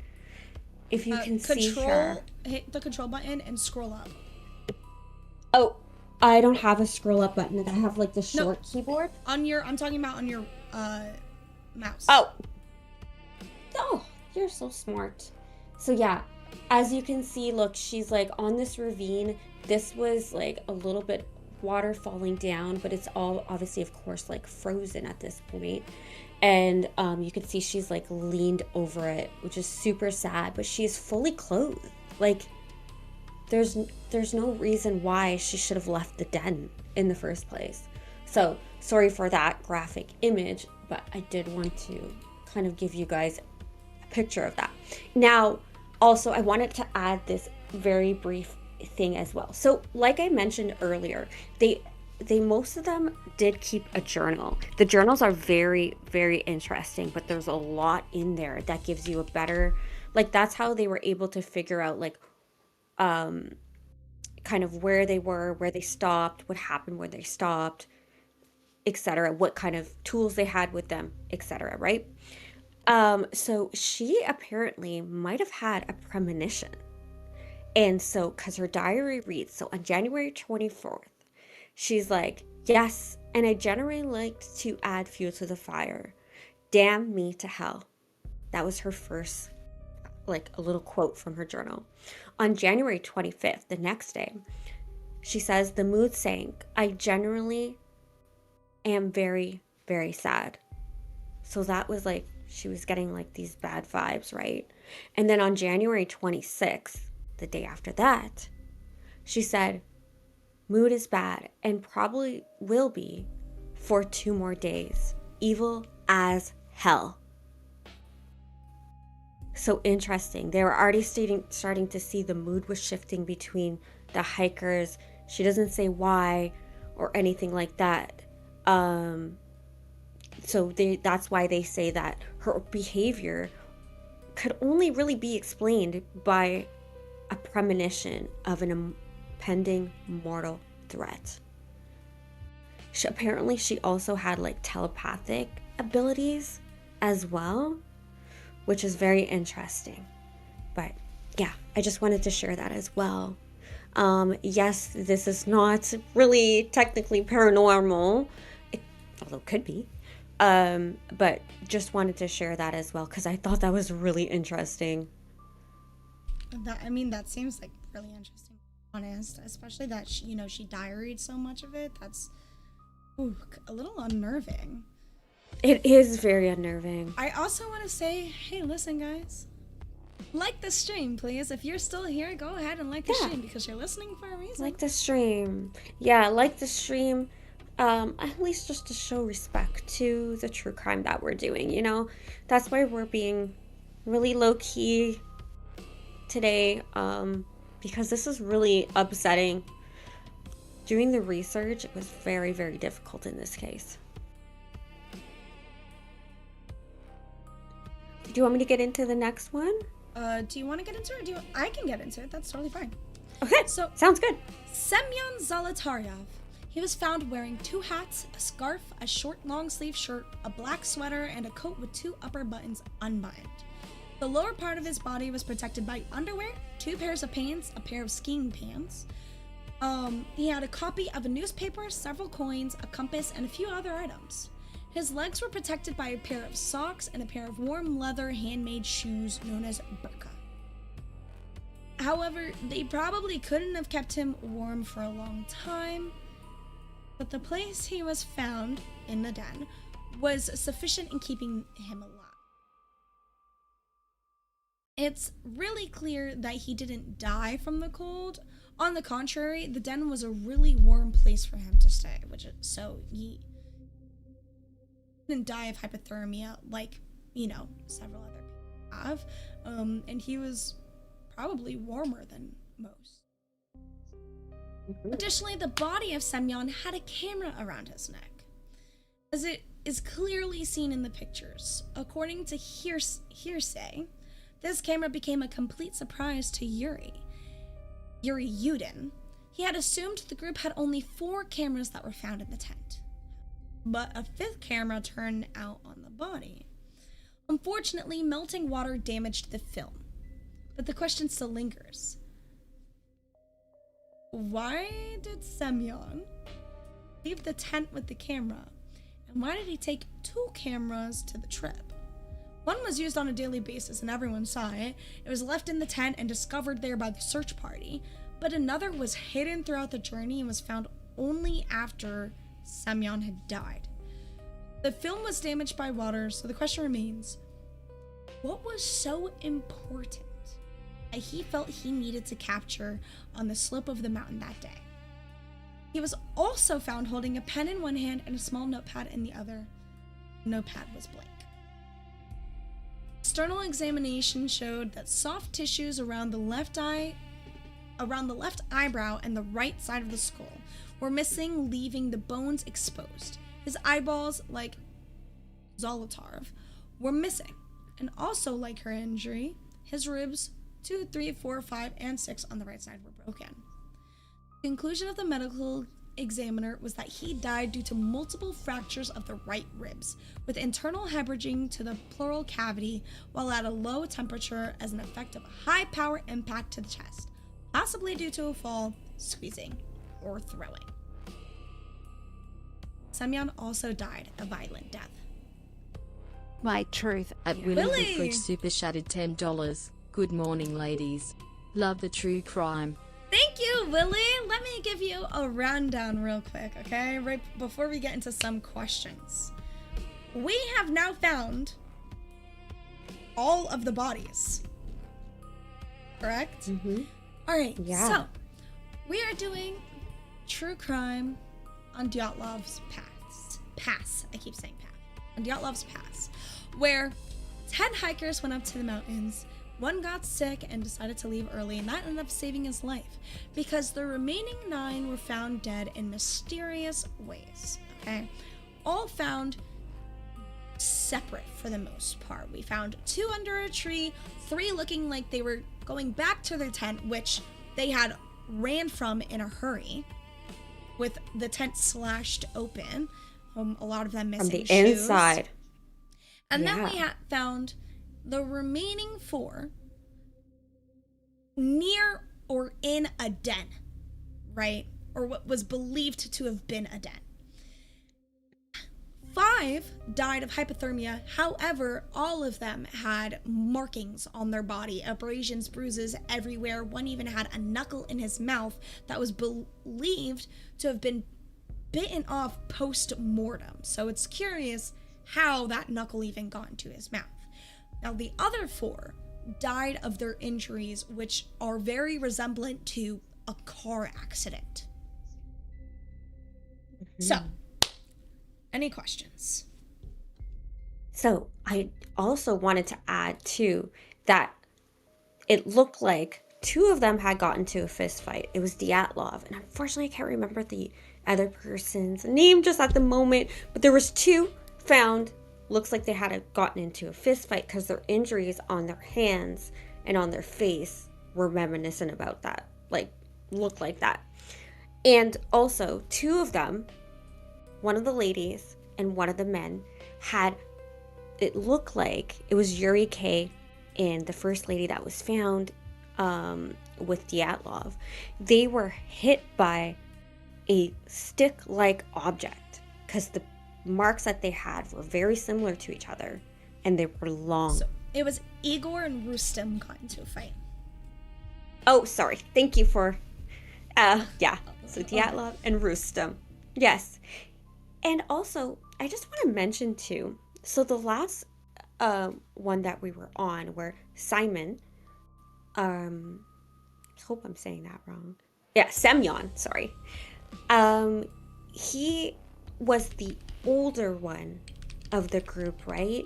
if you can see her. Hit the control button and scroll up. Oh, I don't have a scroll up button. I have like the short keyboard. I'm talking about on your mouse. Oh, you're so smart. So yeah, as you can see, look, she's like on this ravine. This was like a little bit water falling down, but it's all obviously, of course, like frozen at this point. And you can see she's like leaned over it, which is super sad, but she's fully clothed. Like there's no reason why she should have left the den in the first place. So sorry for that graphic image, but I did want to kind of give you guys a picture of that. Now, also, I wanted to add this very brief thing as well. So like I mentioned earlier, they most of them did keep a journal. The journals are very, very interesting, but there's a lot in there that gives you a better, like that's how they were able to figure out like kind of where they were, where they stopped, what happened where they stopped, etc., what kind of tools they had with them, etc., right? So she apparently might have had a premonition. And so, because her diary reads, so on January 24th, she's like, yes, and I generally liked to add fuel to the fire. Damn me to hell. That was her first, like a little quote from her journal. On January 25th, the next day, she says, the mood sank. I generally am very, very sad. So that was like, she was getting like these bad vibes, right? And then on January 26th, the day after that, she said, mood is bad and probably will be for 2 more days. Evil as hell. So interesting. They were already starting to see the mood was shifting between the hikers. She doesn't say why or anything like that. So that's why they say that her behavior could only really be explained by a premonition of an impending mortal threat. Apparently she also had like telepathic abilities as well, which is very interesting. But yeah, I just wanted to share that as well. Yes, this is not really technically paranormal, although it could be. But just wanted to share that as well because I thought that was really interesting. That seems like really interesting, honest, especially that she diaried so much of it. That's a little unnerving. It is very unnerving. I also want to say, hey, listen, guys, like the stream, please. If you're still here, go ahead and like the stream because you're listening for a reason. Like the stream. Yeah, like the stream. At least just to show respect to the true crime that we're doing, That's why we're being really low-key today, because this is really upsetting. Doing the research, it was very, very difficult in this case. Do you want me to get into the next one? Do you want to get into it? I can get into it. That's totally fine. Okay, so sounds good. Semyon Zolotaryov. He was found wearing 2 hats, a scarf, a short long-sleeve shirt, a black sweater, and a coat with 2 upper buttons unbuttoned. The lower part of his body was protected by underwear, 2 pairs of pants, a pair of skiing pants. He had a copy of a newspaper, several coins, a compass, and a few other items. His legs were protected by a pair of socks and a pair of warm leather handmade shoes known as burqa. However, they probably couldn't have kept him warm for a long time, but the place he was found, in the den, was sufficient in keeping him alive. It's really clear that he didn't die from the cold. On the contrary, the den was a really warm place for him to stay, so he didn't die of hypothermia like, several other people have. And he was probably warmer than most. Additionally, the body of Semyon had a camera around his neck, as it is clearly seen in the pictures. According to hearsay, this camera became a complete surprise to Yuri Yudin. He had assumed the group had only 4 cameras that were found in the tent, but a 5th camera turned out on the body. Unfortunately, melting water damaged the film, but the question still lingers. Why did Semyon leave the tent with the camera, and why did he take 2 cameras to the trip? One was used on a daily basis and everyone saw it. It was left in the tent and discovered there by the search party, but another was hidden throughout the journey and was found only after Semyon had died. The film was damaged by water, so the question remains, what was so important that he felt he needed to capture on the slope of the mountain that day? He was also found holding a pen in one hand and a small notepad in the other. The notepad was blank. External examination showed that soft tissues around the left eyebrow and the right side of the skull were missing, leaving the bones exposed. His eyeballs, like Zolotarov, were missing, and also like her injury, his ribs 2, 3, 4, 5, and 6 on the right side were broken. The conclusion of the medical examiner was that he died due to multiple fractures of the right ribs, with internal hemorrhaging to the pleural cavity while at a low temperature as an effect of a high power impact to the chest, possibly due to a fall, squeezing, or throwing. Semyon also died a violent death. My truth. At Willie Willie! the Fridge Super Shattered $10. Good morning, ladies. Love the true crime. Thank you, Willie. Let me give you a rundown real quick, okay? Right before we get into some questions. We have now found all of the bodies. Correct? Mm-hmm. All right, Yeah. so we are doing true crime on Dyatlov's Pass. I keep saying path. On Dyatlov's Pass, where 10 hikers went up to the mountains. One got sick and decided to leave early, and that ended up saving his life because the remaining 9 were found dead in mysterious ways, okay? All found separate for the most part. We found 2 under a tree, 3 looking like they were going back to their tent, which they had ran from in a hurry, with the tent slashed open, a lot of them missing From the shoes. inside. And then we Yeah. found the remaining 4 near or in a den, right? Or what was believed to have been a den. 5 died of hypothermia. However, all of them had markings on their body, abrasions, bruises everywhere. One even had a knuckle in his mouth that was believed to have been bitten off post-mortem. So it's curious how that knuckle even got into his mouth. Now, the other 4 died of their injuries, which are very resemblant to a car accident. Mm-hmm. So, any questions? So I also wanted to add too that it looked like 2 of them had gotten into a fist fight. It was Dyatlov, and unfortunately I can't remember the other person's name just at the moment, but there was 2 found. Looks like they had gotten into a fist fight because their injuries on their hands and on their face were reminiscent about that, like looked like that. And also 2 of them, one of the ladies and one of the men, had, it looked like it was Yuri K and the first lady that was found with Dyatlov. They were hit by a stick-like object because marks that they had were very similar to each other, and they were long. So it was Igor and Rustem got into a fight. Oh, sorry. Thank you for, yeah. So Dyatlov and Rustem. Yes. And also, I just want to mention too, so the last one that we were on where Simon, I hope I'm saying that wrong. Yeah, Semyon, sorry. He was the older one of the group, right?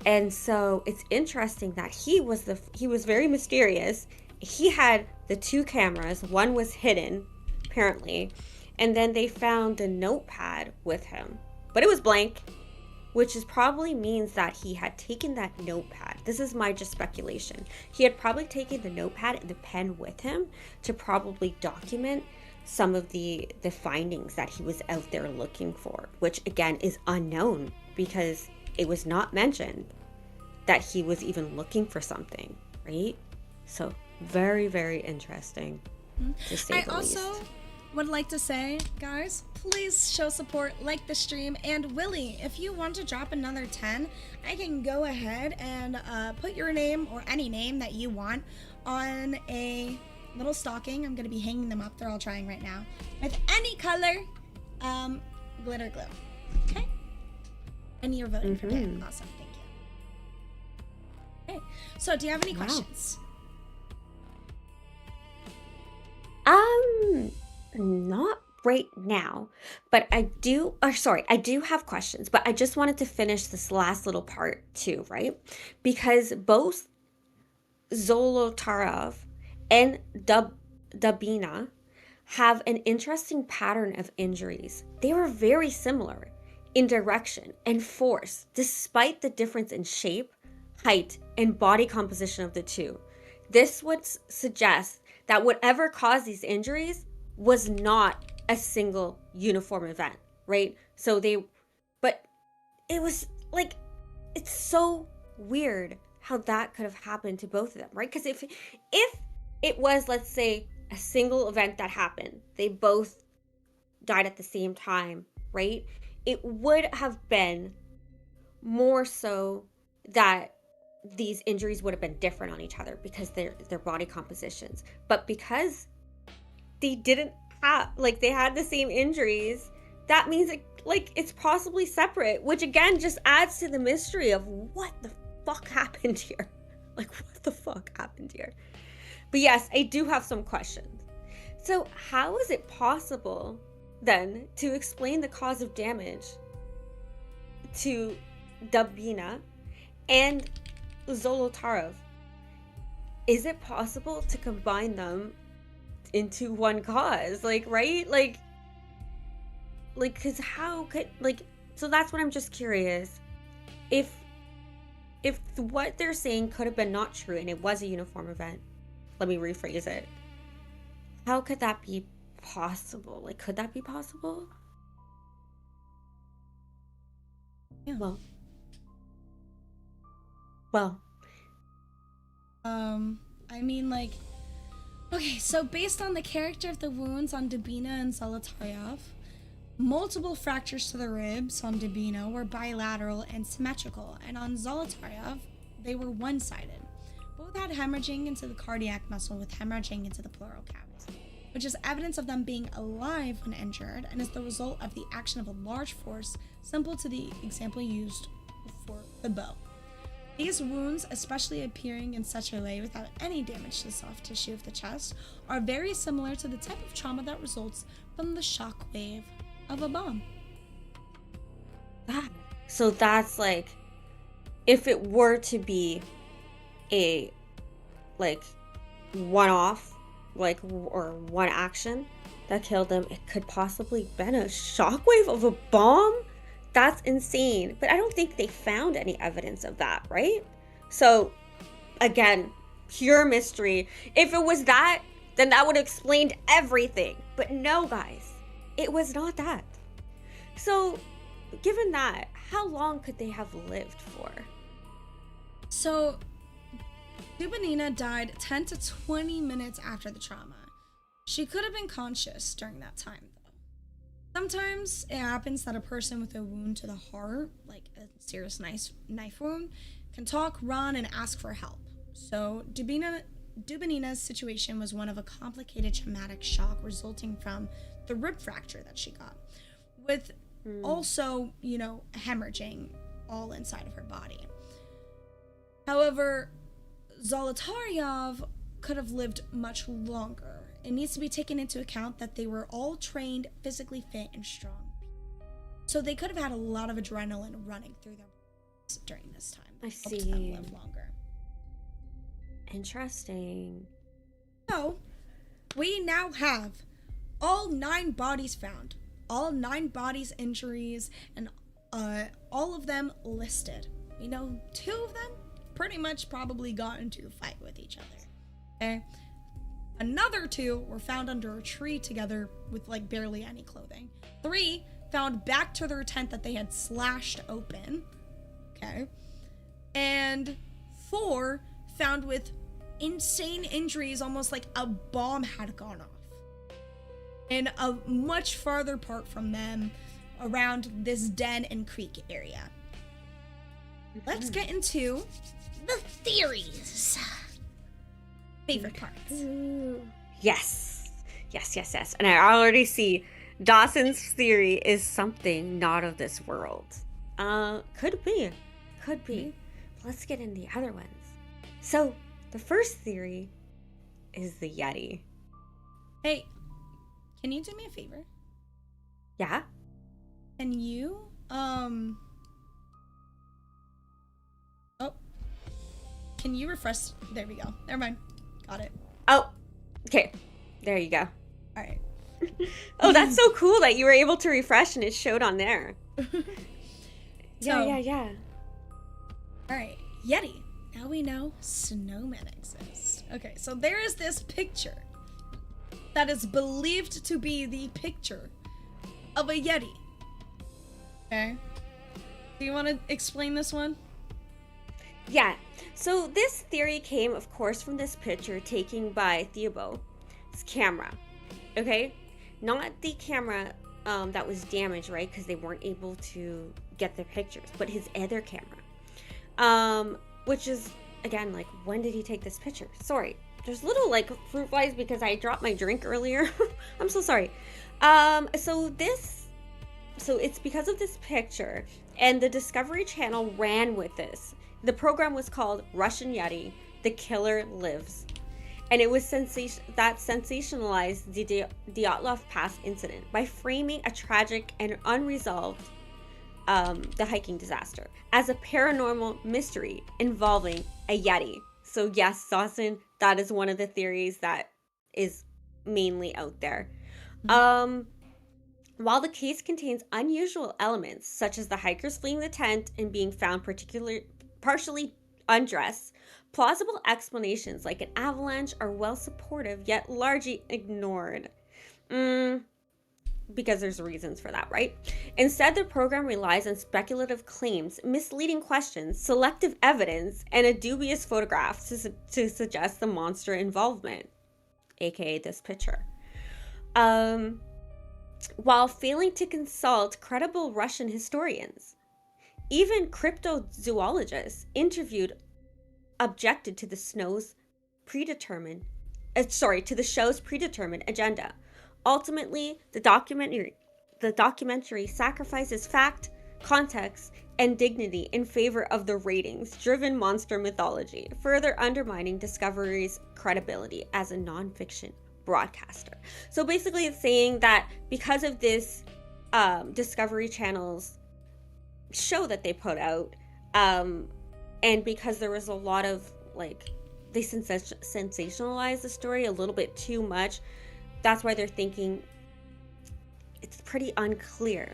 And so it's interesting that he was very mysterious. He had the two cameras. One was hidden, apparently. And then they found the notepad with him. But it was blank, which is probably means that he had taken that notepad. This is my just speculation. He had probably taken the notepad and the pen with him to probably document some of the findings that he was out there looking for, which again is unknown because it was not mentioned that he was even looking for something, right? So very, very interesting, to say the least. I also would like to say, guys, please show support, like the stream, and Willie, if you want to drop another 10, I can go ahead and put your name or any name that you want on a little stocking. I'm going to be hanging them up. They're all trying right now. With any color, glitter glue. Okay? And you're voting for Dan. Awesome. Thank you. Okay. So, do you have any questions? Not right now, but I do have questions, but I just wanted to finish this last little part too, right? Because both Zolotarov and Dubina have an interesting pattern of injuries. They were very similar in direction and force, despite the difference in shape, height, and body composition of the two. This would suggest that whatever caused these injuries was not a single uniform event, right? But it was like, it's so weird how that could have happened to both of them, right? Because if it was, let's say, a single event that happened, they both died at the same time, right? It would have been more so that these injuries would have been different on each other because their body compositions. But because they didn't have, like, they had the same injuries, that means it's possibly separate, which again just adds to the mystery of what the fuck happened here. Like, what the fuck happened here? But yes, I do have some questions. So how is it possible then to explain the cause of damage to Dubina and Zolotarov? Is it possible to combine them into one cause? Like, right? Like, because how could, like, so that's what I'm just curious. If what they're saying could have been not true and it was a uniform event, let me rephrase it. How could that be possible? Like, could that be possible? Yeah. Well. I mean, like, okay, so based on the character of the wounds on Dubina and Zolotaryov, multiple fractures to the ribs on Dubina were bilateral and symmetrical, and on Zolotaryov, they were one-sided. Both had hemorrhaging into the cardiac muscle with hemorrhaging into the pleural cavity, which is evidence of them being alive when injured and is the result of the action of a large force, similar to the example used for the bow. These wounds, especially appearing in such a way without any damage to the soft tissue of the chest, are very similar to the type of trauma that results from the shock wave of a bomb. So that's like, if it were to be a, like, one-off, like, or one action that killed them, it could possibly been a shockwave of a bomb? That's insane. But I don't think they found any evidence of that, right? So, again, pure mystery. If it was that, then that would have explained everything. But no, guys, it was not that. So, given that, how long could they have lived for? So, Dubinina died 10 to 20 minutes after the trauma. She could have been conscious during that time, though. Sometimes it happens that a person with a wound to the heart, like a serious knife wound, can talk, run, and ask for help. So Dubinina's situation was one of a complicated traumatic shock resulting from the rib fracture that she got, with also, hemorrhaging all inside of her body. However, Zolotaryov could have lived much longer. It needs to be taken into account that they were all trained, physically fit, and strong. So they could have had a lot of adrenaline running through their bodies during this time. I Helped see. them live longer. Interesting. So, we now have all 9 bodies found. All 9 bodies, injuries, and all of them listed. We know 2 of them pretty much probably got into a fight with each other. Okay? Another 2 were found under a tree together with like barely any clothing. 3 found back to their tent that they had slashed open. Okay? And 4 found with insane injuries, almost like a bomb had gone off. In a much farther part from them, around this den and creek area. Let's get into the theories. Favorite parts. Yes. And I already see Dawson's theory is something not of this world. Could be. Let's get into the other ones. So, the first theory is the Yeti. Hey, can you do me a favor? Yeah? Can you, can you refresh? There we go. Never mind. Got it. Oh, okay. There you go. All right. Oh, that's so cool that you were able to refresh and it showed on there. Yeah. All right. Yeti. Now we know snowmen exist. Okay, so there is this picture that is believed to be the picture of a Yeti. Okay. Do you want to explain this one? Yeah. So this theory came, of course, from this picture taken by Theobald's camera. Okay? Not the camera that was damaged, right? Because they weren't able to get the pictures, but his other camera. Which is, again, like, when did he take this picture? Sorry. There's little, like, fruit flies because I dropped my drink earlier. I'm so sorry. So it's because of this picture, and the Discovery Channel ran with this. The program was called Russian Yeti, The Killer Lives. And it was that sensationalized the Dyatlov Pass Incident by framing a tragic and unresolved the hiking disaster as a paranormal mystery involving a Yeti. So yes, Dawson, that is one of the theories that is mainly out there. While the case contains unusual elements, such as the hikers fleeing the tent and being found partially undressed, plausible explanations like an avalanche are well supportive, yet largely ignored. Because there's reasons for that, right? Instead, the program relies on speculative claims, misleading questions, selective evidence, and a dubious photograph to suggest the monster involvement, aka this picture. While failing to consult credible Russian historians. Even cryptozoologists interviewed objected to the show's predetermined agenda. Ultimately, the documentary sacrifices fact, context, and dignity in favor of the ratings-driven monster mythology, further undermining Discovery's credibility as a non-fiction broadcaster. So basically it's saying that because of this Discovery Channel's show that they put out, and because there was a lot of, like, they sensationalized the story a little bit too much, that's why they're thinking it's pretty unclear.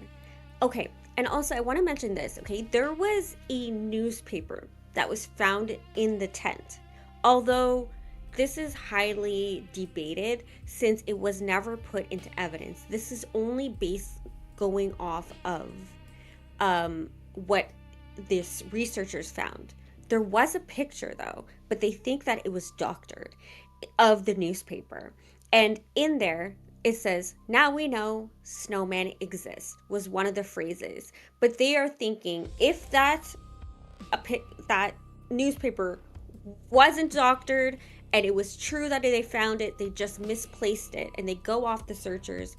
Okay, and also I want to mention this, okay? There was a newspaper that was found in the tent. Although this is highly debated since it was never put into evidence. This is only based going off of what this researchers found. There was a picture though, but they think that it was doctored, of the newspaper. And in there, it says, "Now we know snowman exists," was one of the phrases. But they are thinking if that newspaper wasn't doctored and it was true that they found it, they just misplaced it, and they go off the searchers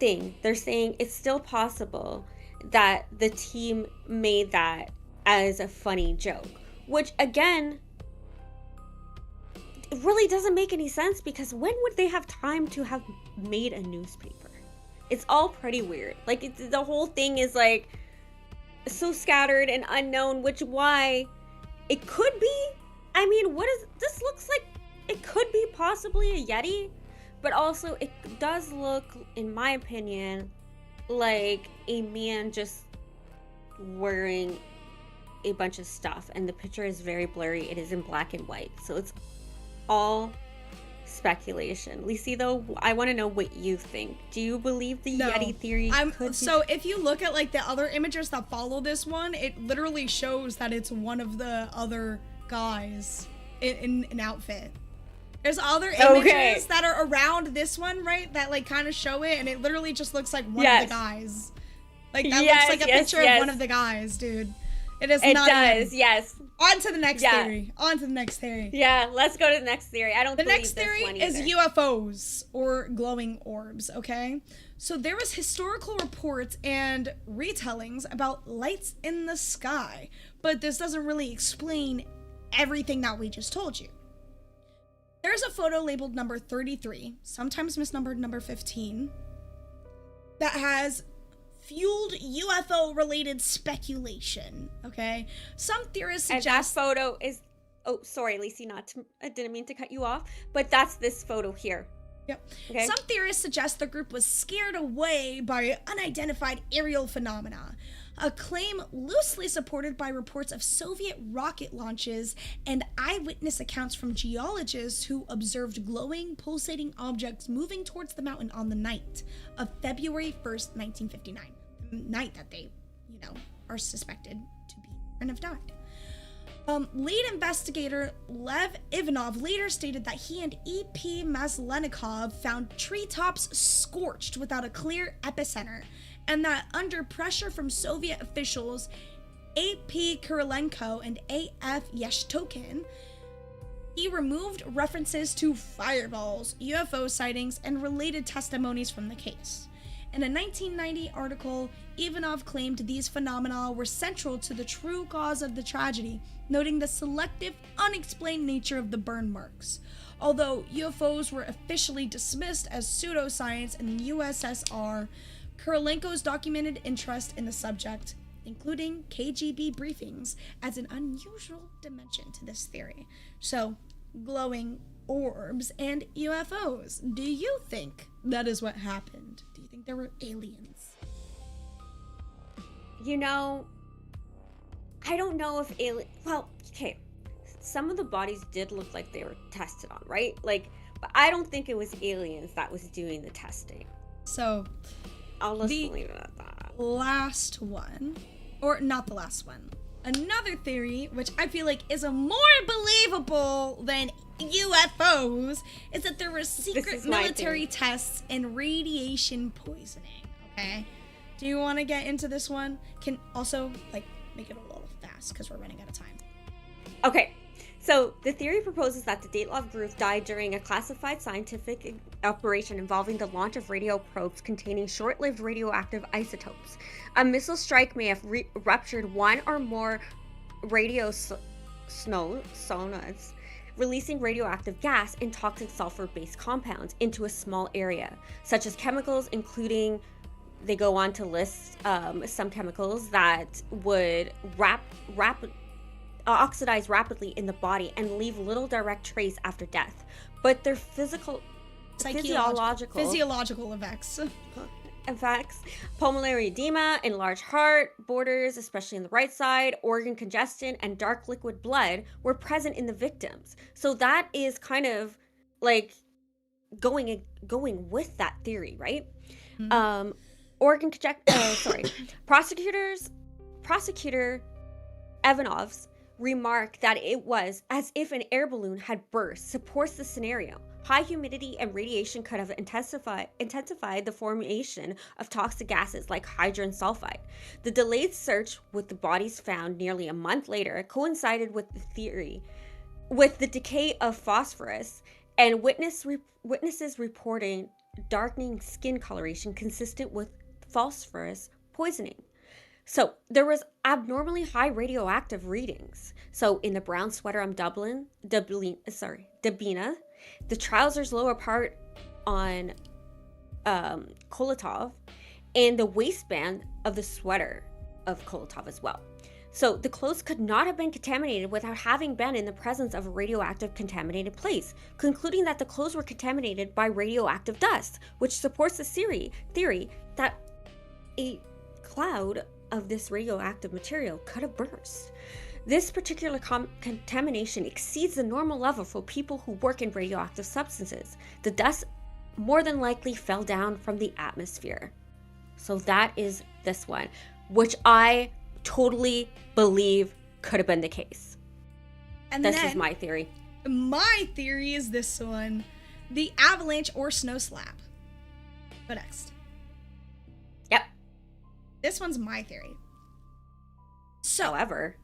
thing. They're saying it's still possible that the team made that as a funny joke, which again, it really doesn't make any sense, because when would they have time to have made a newspaper? It's all pretty weird. Like, the whole thing is like so scattered and unknown, which why it could be. I mean, what is this? Looks like it could be possibly a Yeti, but also it does look, in my opinion, like a man just wearing a bunch of stuff, and the picture is very blurry. It is in black and white, so it's all speculation. Lisi, though, I want to know what you think. Do you believe the Yeti theory could be? So if you look at like the other images that follow this one, it literally shows that it's one of the other guys in an outfit. There's other images that are around this one, right, that like kind of show it, and it literally just looks like one of the guys. Like that looks like a picture of one of the guys, dude. It is not does, him. yes. On to the next theory. On to the next theory. Yeah, let's go to the next theory. I don't The believe next this theory one is either. UFOs, or glowing orbs, okay? So there was historical reports and retellings about lights in the sky, but this doesn't really explain everything that we just told you. There's a photo labeled number 33, sometimes misnumbered number 15, that has fueled UFO-related speculation, okay? Some theorists And suggest... that photo is... Oh, sorry, Lacey, I didn't mean to cut you off, but that's this photo here. Yep. Okay. Some theorists suggest the group was scared away by unidentified aerial phenomena, a claim loosely supported by reports of Soviet rocket launches and eyewitness accounts from geologists who observed glowing, pulsating objects moving towards the mountain on the night of February 1st, 1959, the night that they, are suspected to be and have died. Lead investigator Lev Ivanov later stated that he and E.P. Maslenikov found treetops scorched without a clear epicenter, and that under pressure from Soviet officials A.P. Kirilenko and A.F. Yeshtokin, he removed references to fireballs, UFO sightings, and related testimonies from the case. In a 1990 article, Ivanov claimed these phenomena were central to the true cause of the tragedy, noting the selective, unexplained nature of the burn marks. Although UFOs were officially dismissed as pseudoscience in the USSR, Kirilenko's documented interest in the subject, including KGB briefings, adds an unusual dimension to this theory. So, glowing orbs and UFOs. Do you think that is what happened? Do you think there were aliens? I don't know if well, okay, some of the bodies did look like they were tested on, right? Like, but I don't think it was aliens that was doing the testing. So, I'll just leave it at that. Last one, or not the last one, another theory, which I feel like is a more believable than UFOs, is that there were secret military tests and radiation poisoning, okay? Do you want to get into this one? Can also, make it a little fast, because we're running out of time. Okay, so the theory proposes that the Dyatlov group died during a classified scientific operation involving the launch of radio probes containing short-lived radioactive isotopes. A missile strike may have ruptured one or more radio sonas, releasing radioactive gas and toxic sulfur-based compounds into a small area, such as chemicals, including... They go on to list some chemicals that would oxidize rapidly in the body and leave little direct trace after death. But their physiological effects, pulmonary edema, enlarged heart, borders, especially in the right side, organ congestion, and dark liquid blood were present in the victims. So that is kind of like going with that theory, right? Mm-hmm. Prosecutor Ivanov's remark that it was as if an air balloon had burst supports the scenario. High humidity and radiation could have intensified the formation of toxic gases like hydrogen sulfide. The delayed search with the bodies found nearly a month later coincided with the decay of phosphorus, and witnesses reporting darkening skin coloration consistent with phosphorus poisoning. So there was abnormally high radioactive readings. So in the brown sweater on Dabina, the trousers lower part on Kolatov, and the waistband of the sweater of Kolatov as well. So the clothes could not have been contaminated without having been in the presence of a radioactive contaminated place, concluding that the clothes were contaminated by radioactive dust, which supports the theory that a cloud of this radioactive material could have burst. This particular contamination exceeds the normal level for people who work in radioactive substances. The dust more than likely fell down from the atmosphere. So that is this one, which I totally believe could have been the case. And this then, is my theory. My theory is this one: the avalanche or snow slab. But next. Yep. This one's my theory. So, However,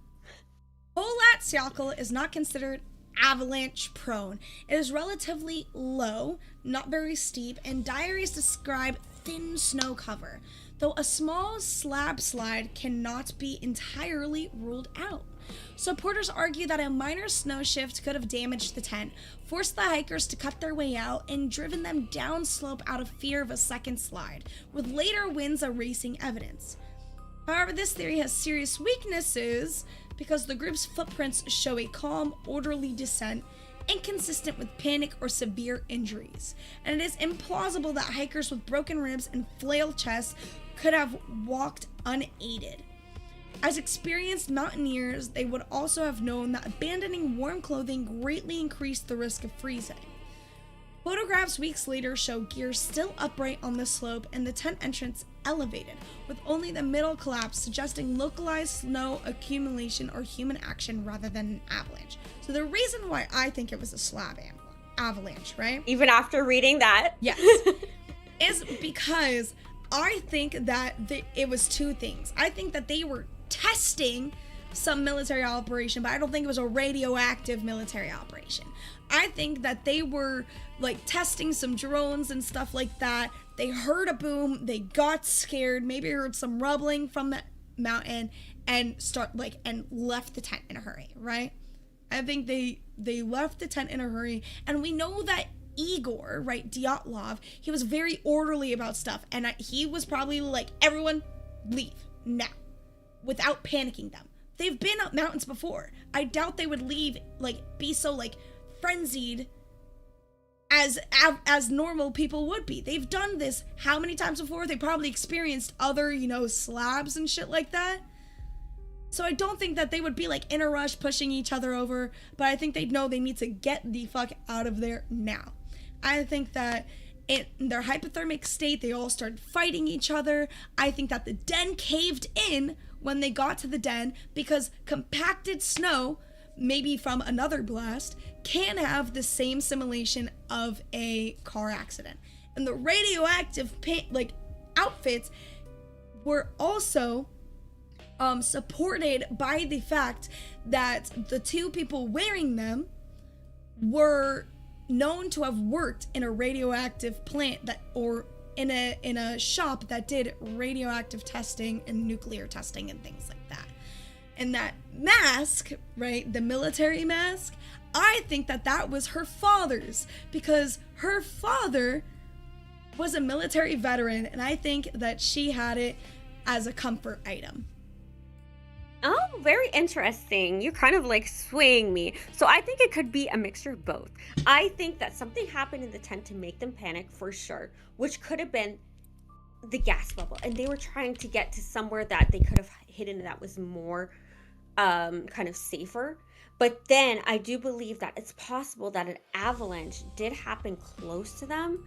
Polatsyakal is not considered avalanche prone. It is relatively low, not very steep, and diaries describe thin snow cover, though a small slab slide cannot be entirely ruled out. Supporters argue that a minor snow shift could have damaged the tent, forced the hikers to cut their way out, and driven them downslope out of fear of a second slide, with later winds erasing evidence. However, this theory has serious weaknesses because the group's footprints show a calm, orderly descent, inconsistent with panic or severe injuries, and it is implausible that hikers with broken ribs and flail chests could have walked unaided. As experienced mountaineers, they would also have known that abandoning warm clothing greatly increased the risk of freezing. Photographs weeks later show gear still upright on the slope and the tent entrance elevated, with only the middle collapse, suggesting localized snow accumulation or human action rather than an avalanche. So the reason why I think it was a slab avalanche, right? even after reading that, Yes. Is because I think that it was two things. I think that they were testing some military operation, but I don't think it was a radioactive military operation. I think that they were like testing some drones and stuff like that. They heard a boom, they got scared, maybe heard some rumbling from the mountain and left the tent in a hurry, right? I think they left the tent in a hurry, and we know that Igor, right, Dyatlov, he was very orderly about stuff, and he was probably like, everyone leave now, without panicking them. They've been up mountains before. I doubt they would leave, be so frenzied as normal people would be. They've done this how many times before? They probably experienced other, slabs and shit like that. So I don't think that they would be in a rush pushing each other over, but I think they'd know they need to get the fuck out of there now. I think that in their hypothermic state, they all started fighting each other. I think that the den caved in when they got to the den because compacted snow, maybe from another blast, can have the same simulation of a car accident. And the radioactive outfits were also supported by the fact that the two people wearing them were known to have worked in a radioactive plant or in a shop that did radioactive testing and nuclear testing and things like that. And that mask, right, the military mask, I think that was her father's, because her father was a military veteran, and I think that she had it as a comfort item. Oh, very interesting. You're kind of swaying me. So I think it could be a mixture of both. I think that something happened in the tent to make them panic for sure, which could have been the gas bubble. And they were trying to get to somewhere that they could have hidden that was more kind of safer. But then I do believe that it's possible that an avalanche did happen close to them.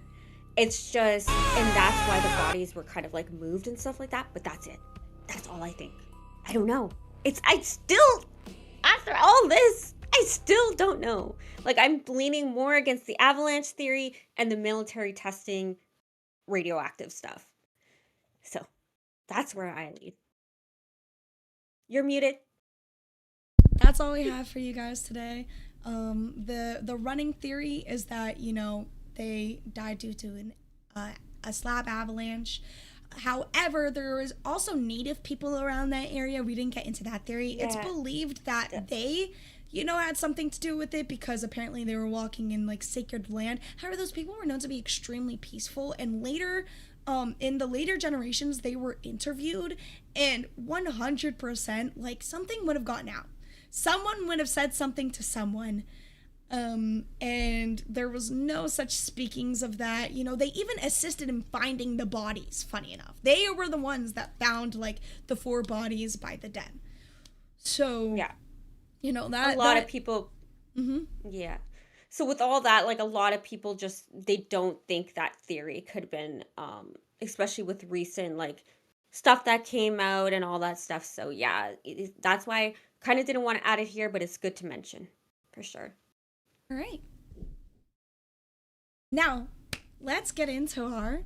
It's just, and that's why the bodies were kind of moved and stuff like that. But that's it. That's all I think. I don't know. I still, after all this, I still don't know. Like, I'm leaning more against the avalanche theory and the military testing radioactive stuff. So that's where I lean. You're muted. That's all we have for you guys today. The running theory is that, you know, they died due to a slab avalanche. However, there is also native people around that area. We didn't get into that theory. Yeah. It's believed that they, you know, had something to do with it because apparently they were walking in like sacred land. However, those people were known to be extremely peaceful, and later, in the later generations, they were interviewed, and 100%, like, something would have gotten out. Someone would have said something to someone, and there was no such speakings of that. You know, they even assisted in finding the bodies, funny enough. They were the ones that found, like, the 4 bodies by the den. So, Yeah. you know, that... A lot of people... Mhm. Yeah. So with all that, like, a lot of people just, they don't think that theory could have been, especially with recent, like, stuff that came out and all that stuff. So, yeah, that's why I kind of didn't want to add it here, but it's good to mention, for sure. All right. Now, let's get into our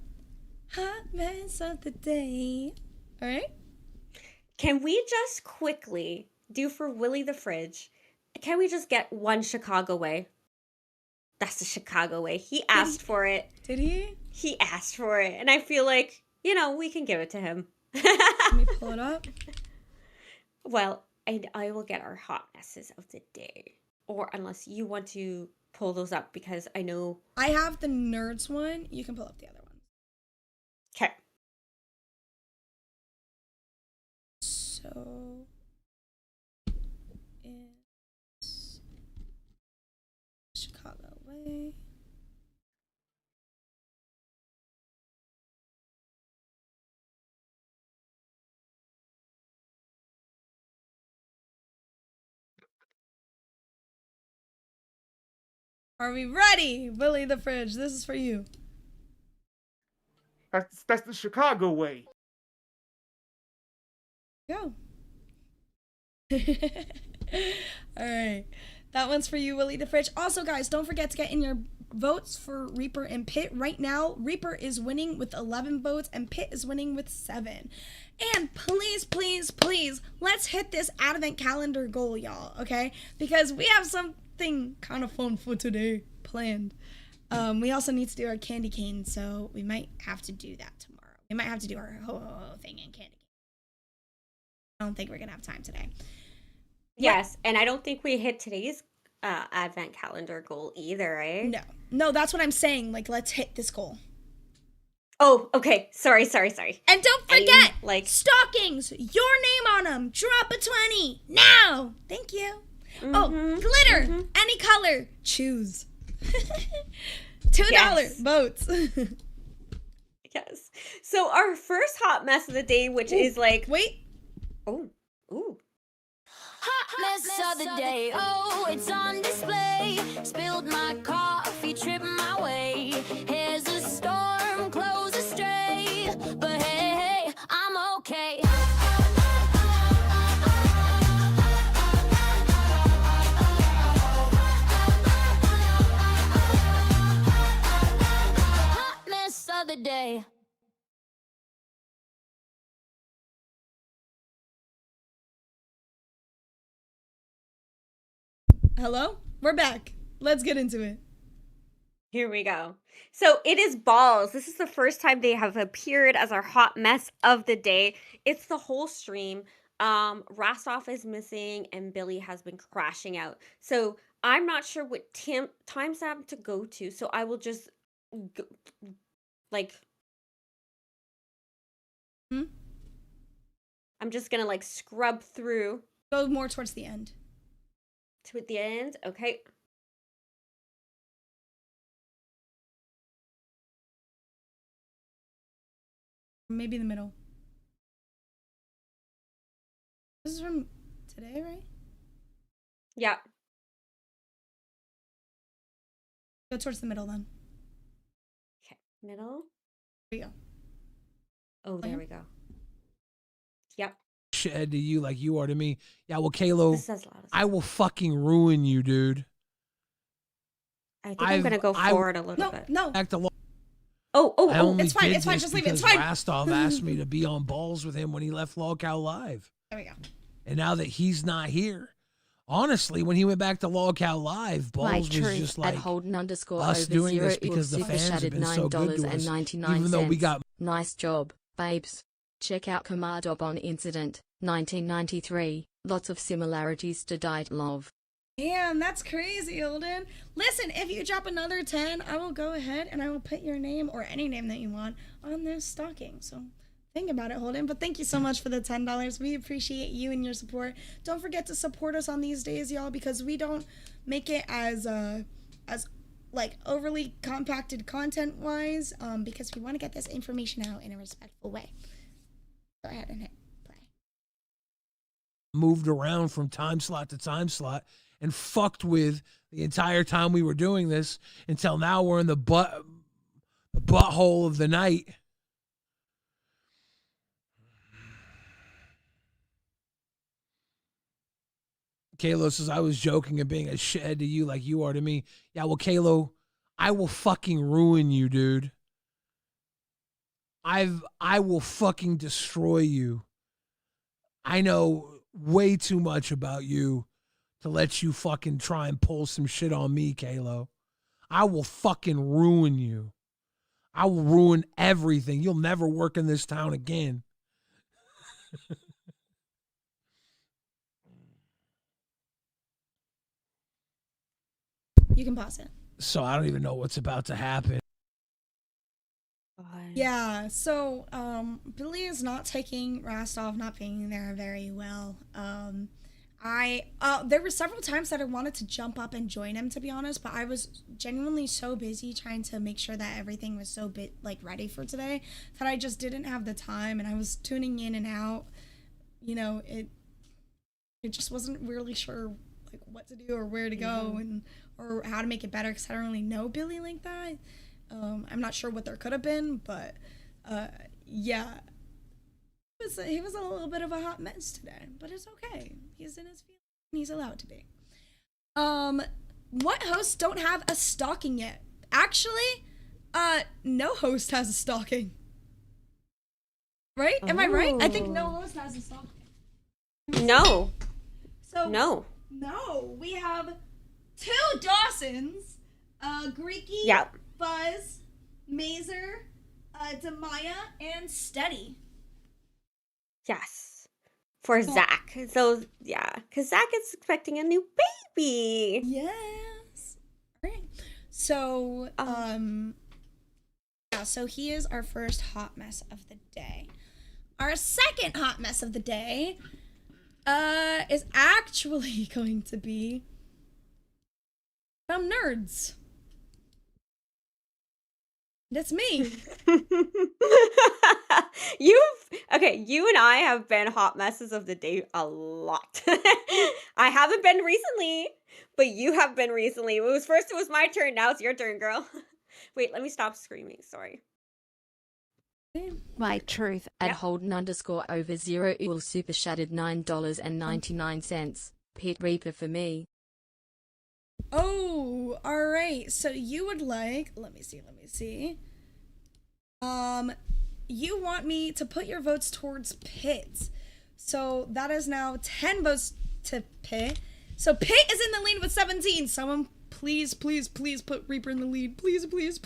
hot mess of the day. All right? Can we just quickly do for Willie the Fridge, can we just get one Chicago way? That's the Chicago way. He asked for it. Did he? He asked for it. And I feel like, you know, we can give it to him. Let me pull it up. Well, and I will get our hot messes of the day. Or unless you want to pull those up, because I know... I have the nerds one. You can pull up the other one. Okay. So... it's Chicago way. Are we ready? Willie the Fridge, this is for you. That's the Chicago way. Go. Alright. That one's for you, Willie the Fridge. Also, guys, don't forget to get in your votes for Reaper and Pitt. Right now, Reaper is winning with 11 votes and Pitt is winning with 7. And please, please, please, let's hit this Advent calendar goal, y'all, okay? Because we have something kind of fun for today planned. We also need to do our candy cane, so we might have to do that tomorrow. We might have to do our ho-ho-ho thing in candy cane. I don't think we're gonna have time today. Yes, and I don't think we hit today's Advent calendar goal either, right? No, that's what I'm saying. Like, let's hit this goal. Oh, okay. Sorry. And don't forget, stockings, your name on them. Drop a 20 now. Thank you. Oh, glitter, any color. Choose. $2 votes. Yes. So our first hot mess of the day, which is like... Wait. Oh, ooh. Hot mess of the day, oh, it's on display. Spilled my coffee, tripped my way. Here's a storm, clothes astray. But hey, I'm okay. Hot mess of the day. Hello? We're back. Let's get into it. Here we go. So it is balls. This is the first time they have appeared as our hot mess of the day. It's the whole stream. Rastov is missing and Billy has been crashing out. So I'm not sure what timestamp to go to. So I will just I'm just gonna scrub through Go more towards the end. to the end. Okay. Maybe the middle. This is from today, right? Yeah. Go towards the middle then. Okay. Middle. There we go. Oh, there we go. Yep. shithead to you like you are to me. Yeah, well, Kalo, This says a lot of I stuff. will fucking ruin you, dude. I think I'm gonna go forward a little No, bit. no. Back to law. Oh, oh, I oh. only It's fine, did it's fine, this just leave it, it's because fine. Rostov asked me to be on balls with him when he left Lolcow Live. There we go. And now that he's not here, honestly, when he went back to Lolcow Live, My balls was truth just At like Holden underscore us over doing zero this equals because the super fans have shattered been so good to us, $9.99. even though we got Nice job, babes. Check out Dyatlov on Incident, 1993. Lots of similarities to Dyatlov. Damn, that's crazy, Holden. Listen, if you drop another 10, I will go ahead and I will put your name or any name that you want on this stocking. So think about it, Holden. But thank you so much for the $10. We appreciate you and your support. Don't forget to support us on these days, y'all, because we don't make it as like overly compacted content wise, because we want to get this information out in a respectful way. Go ahead and hit play. moved around from time slot to time slot and fucked with the entire time we were doing this until now we're in the butthole of the night. Kalo says, I was joking and being a shithead to you like you are to me. Yeah, well, Kalo, I will fucking ruin you, dude. I will fucking destroy you. I know way too much about you to let you fucking try and pull some shit on me, Kalo. I will fucking ruin you. I will ruin everything. You'll never work in this town again. You can pause it. So I don't even know what's about to happen. Yeah, so Billy is not taking Rostov not being there very well. There were several times that I wanted to jump up and join him, to be honest, but I was genuinely so busy trying to make sure that everything was so ready for today that I just didn't have the time, and I was tuning in and out. You know, it just wasn't really sure like what to do or where to go and or how to make it better because I don't really know Billy like that. I'm not sure what there could have been, but yeah, he was a little bit of a hot mess today, but it's okay. He's in his feelings and he's allowed to be. What hosts don't have a stalking yet? Actually, no host has a stalking. Right? Am I right? I think no host has a stalking. No. So No. we have 2 Dawsons, Greeky, Yep. Buzz, Mazer, Demaya, and Steady. Yes. For Zach. So, yeah. Because Zach is expecting a new baby. Yes. All right. So, yeah, so he is our first hot mess of the day. Our second hot mess of the day is actually going to be from Nerds. That's me. You and I have been hot messes of the day a lot. I haven't been recently, but you have been recently. It was my turn, now it's your turn, girl. Wait, let me stop screaming, sorry. My truth. At Holden underscore over zero equals super shattered $9.99. Pete Reaper for me. Oh, all right. So you would like, let me see. You want me to put your votes towards Pitt. So that is now 10 votes to Pitt. So Pitt is in the lead with 17. Someone please put Reaper in the lead. Please. We've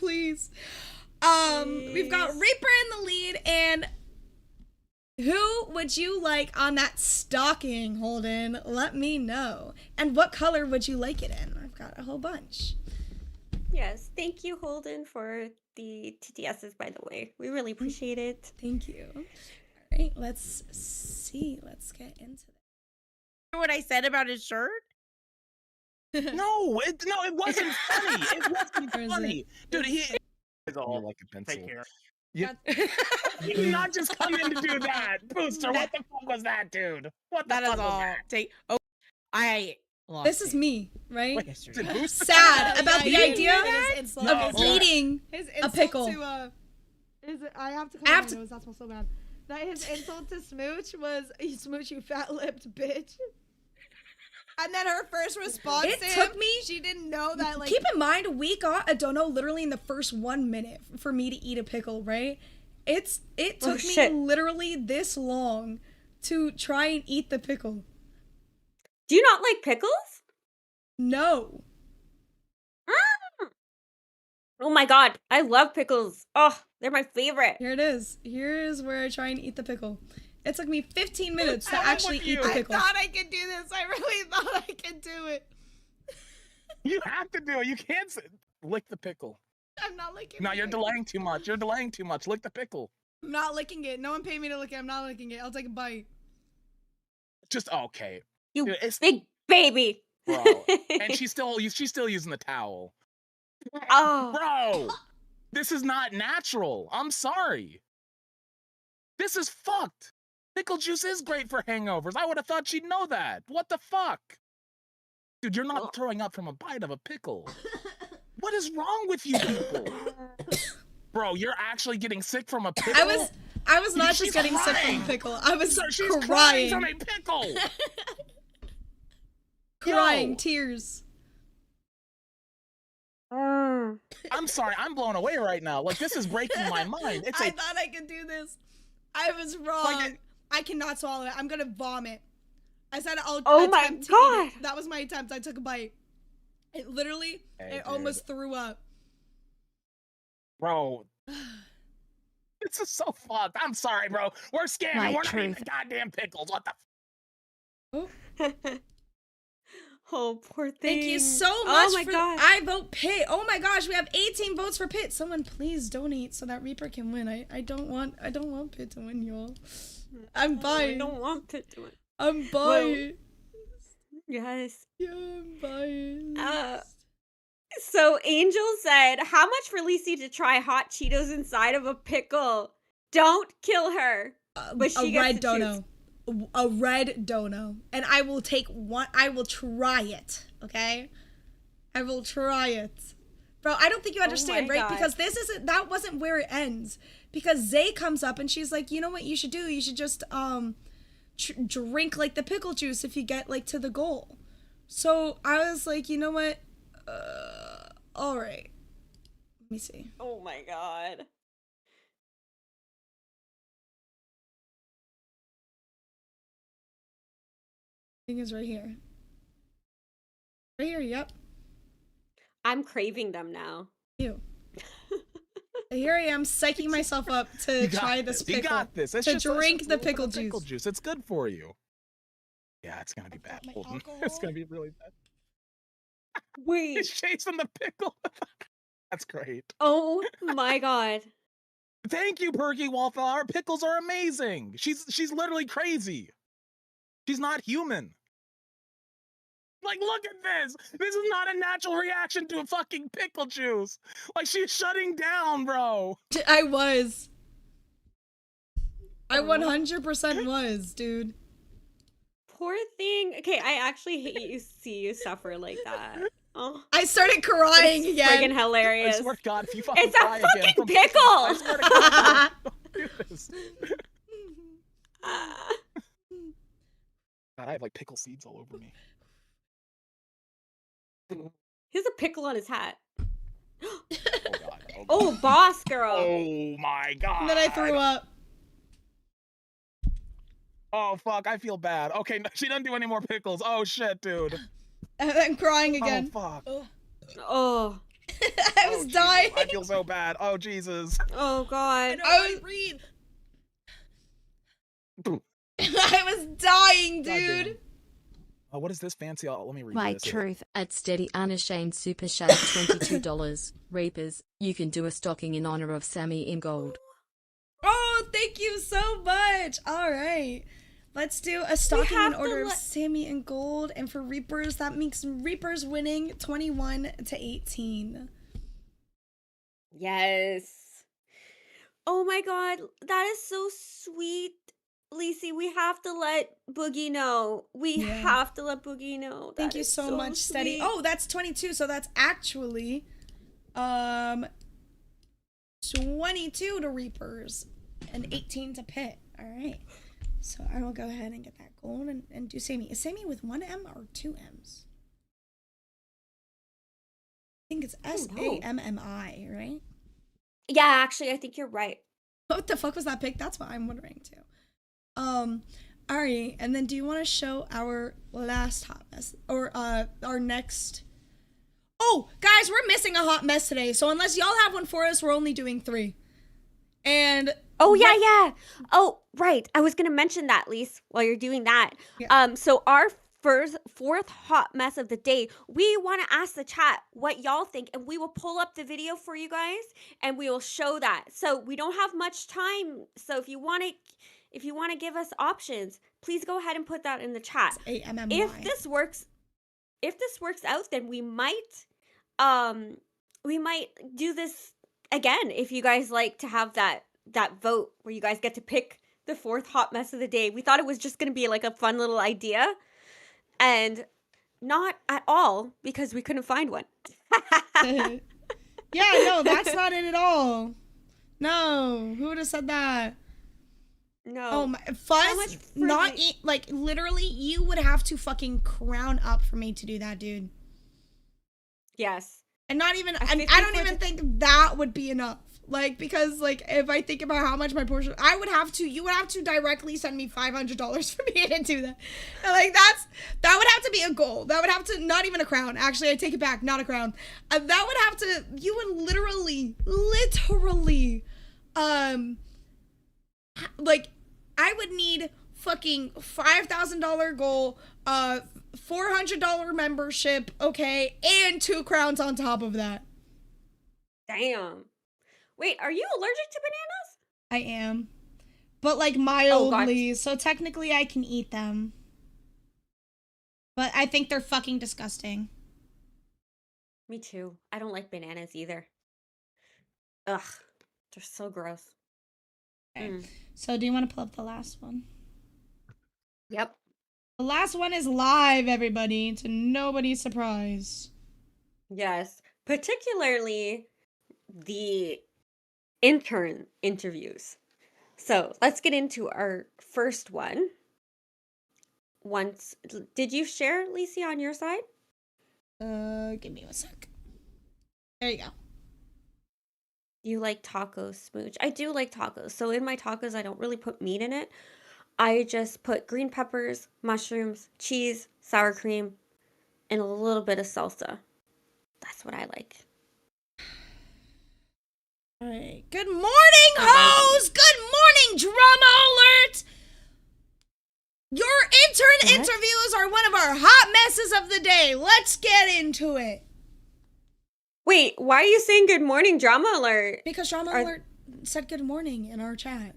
got Reaper in the lead, and who would you like on that stocking, Holden? Let me know. And what color would you like it in? I've got a whole bunch. Yes, thank you, Holden, for the TTSs, by the way. We really appreciate it. Thank you. All right, let's see. Let's get into it. What I said about his shirt? No, it wasn't funny. It wasn't Or is funny. Dude, he is all Like a pencil. take care. Yeah. You did not just come in to do that. Booster, what the fuck was that, dude? What the That fuck is was all. that? I lost This is it. me, right? Wait, is it Booster? Sad about the you idea knew that? of No. eating His a pickle. I have to I have cover my nose. That smells so bad. His insult to Smooch was, "You Smooch, you fat-lipped bitch." And then her first response It to him, took me- she didn't know that, like... Keep in mind, we got a dono literally in the first 1 minute for me to eat a pickle, right? It took me shit. literally this long to try and eat the pickle. Do you not like pickles? No. Oh my god, I love pickles. Oh, they're my favorite. Here it is. Here is where I try and eat the pickle. It took me 15 minutes to actually with eat the you. pickle. I thought I could do this. I really thought I could do it. You have to do it. You can't lick the pickle. I'm not licking No, the you're pickle. delaying too much. You're delaying too much. Lick the pickle. I'm not licking it. No one paid me to lick it. I'm not licking it. I'll take a bite. Just okay, You Dude, it's big baby. bro. And she's still using the towel. Oh. Bro, this is not natural. I'm sorry. This is fucked. Pickle juice is great for hangovers. I would have thought she'd know that. What the fuck? Dude, you're not throwing up from a bite of a pickle. What is wrong with you people? Bro, you're actually getting sick from a pickle? I was not She's just getting sick from crying. the pickle. I was Sir, she's crying crying. from a pickle. Crying, Yo. tears. I'm sorry, I'm blown away right now. Like, this is breaking my mind. It's I thought I could do this. I was wrong. I cannot swallow it. I'm gonna vomit. I said I'll Oh my attempt to God. eat it. That was my attempt. I took a bite. It literally, Hey, it almost threw up. Bro. This is so fucked. I'm sorry, bro. We're scamming. My We're not eating truth. the goddamn pickles. What the Oh, poor thing. Thank you so much Oh my for god. I vote Pit. Oh my gosh, we have 18 votes for Pit. Someone please donate so that Reaper can win. I don't want Pit to win, y'all. I'm I buying. don't want to do it. I'm buying. Yes. Yeah, I'm buying. So Angel said, "How much for Lisi to try hot Cheetos inside of a pickle? Don't kill her." But she a gets red to dono. choose. A red dono. And I will take one. I will try it. Okay? I will try it. Bro, I don't think you understand, my right? God. Because that wasn't where it ends. Because Zay comes up and she's like, "You know what you should do? You should just drink like the pickle juice if you get like to the goal." So I was like, "You know what? All right. Let me see." Oh my god. Thing is right here. Right here, yep. I'm craving them now. You. Here I am psyching myself up to You got try this this. You pickle. got this. It's To just drink it's the a little bit pickle of pickle juice. juice. It's good for you. Yeah, it's gonna be bad. my Holden. alcohol? It's gonna be really bad. Wait. He's chasing the pickle. That's great. Oh my god. Thank you, Perky Wallflower. Pickles are amazing. She's literally crazy. She's not human. Like, look at this. This is not a natural reaction to a fucking pickle juice. Like, she's shutting down, bro. I was. I 100% was, dude. Poor thing. Okay, I actually hate you see you suffer like that. Oh, I started crying it's again. friggin' I hilarious. swear to God, if you fucking It's a cry again fucking from pickle! I swear to God, don't do this. Ah. God, I have like pickle seeds all over me. He has a pickle on his hat. Oh God. Oh, God. Oh, boss girl. Oh my God. And then I threw up. Oh fuck, I feel bad. Okay, no, she doesn't do any more pickles. Oh shit, dude. And then crying again. Oh fuck. Oh. I was Jesus, dying. I feel so bad. Oh Jesus. Oh god. I breathe. I was dying, Goddamn. dude. Oh, what is this fancy? Let me read My this. truth. At Steady Unashamed Super Chat $22. Reapers, you can do a stocking in honor of Sammy in gold. Oh, thank you so much. All right. Let's do a stocking in have to order of let- Sammy and gold. And for Reapers, that makes Reapers winning 21-18. Yes. Oh my god, that is so sweet. Lisi, we have to let Boogie know. We Yeah. have to let Boogie know. Thank That you is so much, Steady. sweet. Oh, that's 22, so that's actually 22 to Reapers and 18 to Pit. All right. So I will go ahead and get that gold and do Sammy. Is Sammy with 1 M or 2 M's? I think it's SAMMI, right? Yeah, actually, I think you're right. What the fuck was that pic? That's what I'm wondering too. Alright, and then do you want to show our last hot mess or our next? Oh, guys, we're missing a hot mess today. So unless y'all have one for us, we're only doing 3. And oh yeah. Oh, right. I was gonna mention that, Lise, while you're doing that. Yeah. So our fourth hot mess of the day, we want to ask the chat what y'all think, and we will pull up the video for you guys and we will show that. So we don't have much time. So if you want to give us options, please go ahead and put that in the chat. AMMY. If this works out, then we might do this again. If you guys like to have that vote where you guys get to pick the 4th hot mess of the day. We thought it was just going to be like a fun little idea, and not at all, because we couldn't find one. Yeah, no, that's not it at all. No, who would have said that? No. Oh my, Fuzz, not like literally, you would have to fucking crown up for me to do that, dude. Yes. And not even, I don't even think that would be enough. Like, because like, if I think about how much my portion, you would have to directly send me $500 for me to do that. And like, that would have to be a goal. That would have to, not even a crown. Actually, I take it back, not a crown. That would have to, you would literally, like, I would need fucking $5,000 goal, $400 membership, okay, and 2 crowns on top of that. Damn. Wait, are you allergic to bananas? I am. But like mildly, so technically I can eat them. But I think they're fucking disgusting. Me too. I don't like bananas either. Ugh. They're so gross. Okay. So do you want to pull up the last one? Yep. The last one is live, everybody, to nobody's surprise. Yes. Particularly the intern interviews. So let's get into our first one. Did you share, Lacey, on your side? Give me 1 sec. There you go. You like tacos, Smooch. I do like tacos. So in my tacos, I don't really put meat in it. I just put green peppers, mushrooms, cheese, sour cream, and a little bit of salsa. That's what I like. All right. Good morning, hoes! Good morning, drama alert! Your intern interviews are one of our hot messes of the day. Let's get into it. Wait, why are you saying good morning, drama alert? Because drama alert said good morning in our chat.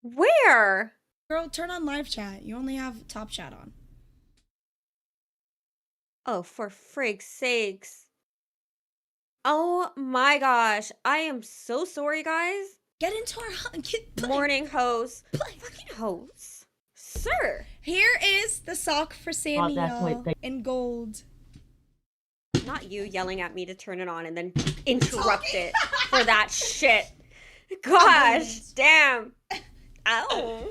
Where? Girl, turn on live chat. You only have top chat on. Oh, for frig's sakes. Oh my gosh. I am so sorry, guys. Get into our morning host. Fucking host. Sir. Here is the sock for Sammy, y'all, in gold. Not you yelling at me to turn it on and then interrupt it for that shit. Gosh, damn. Ow.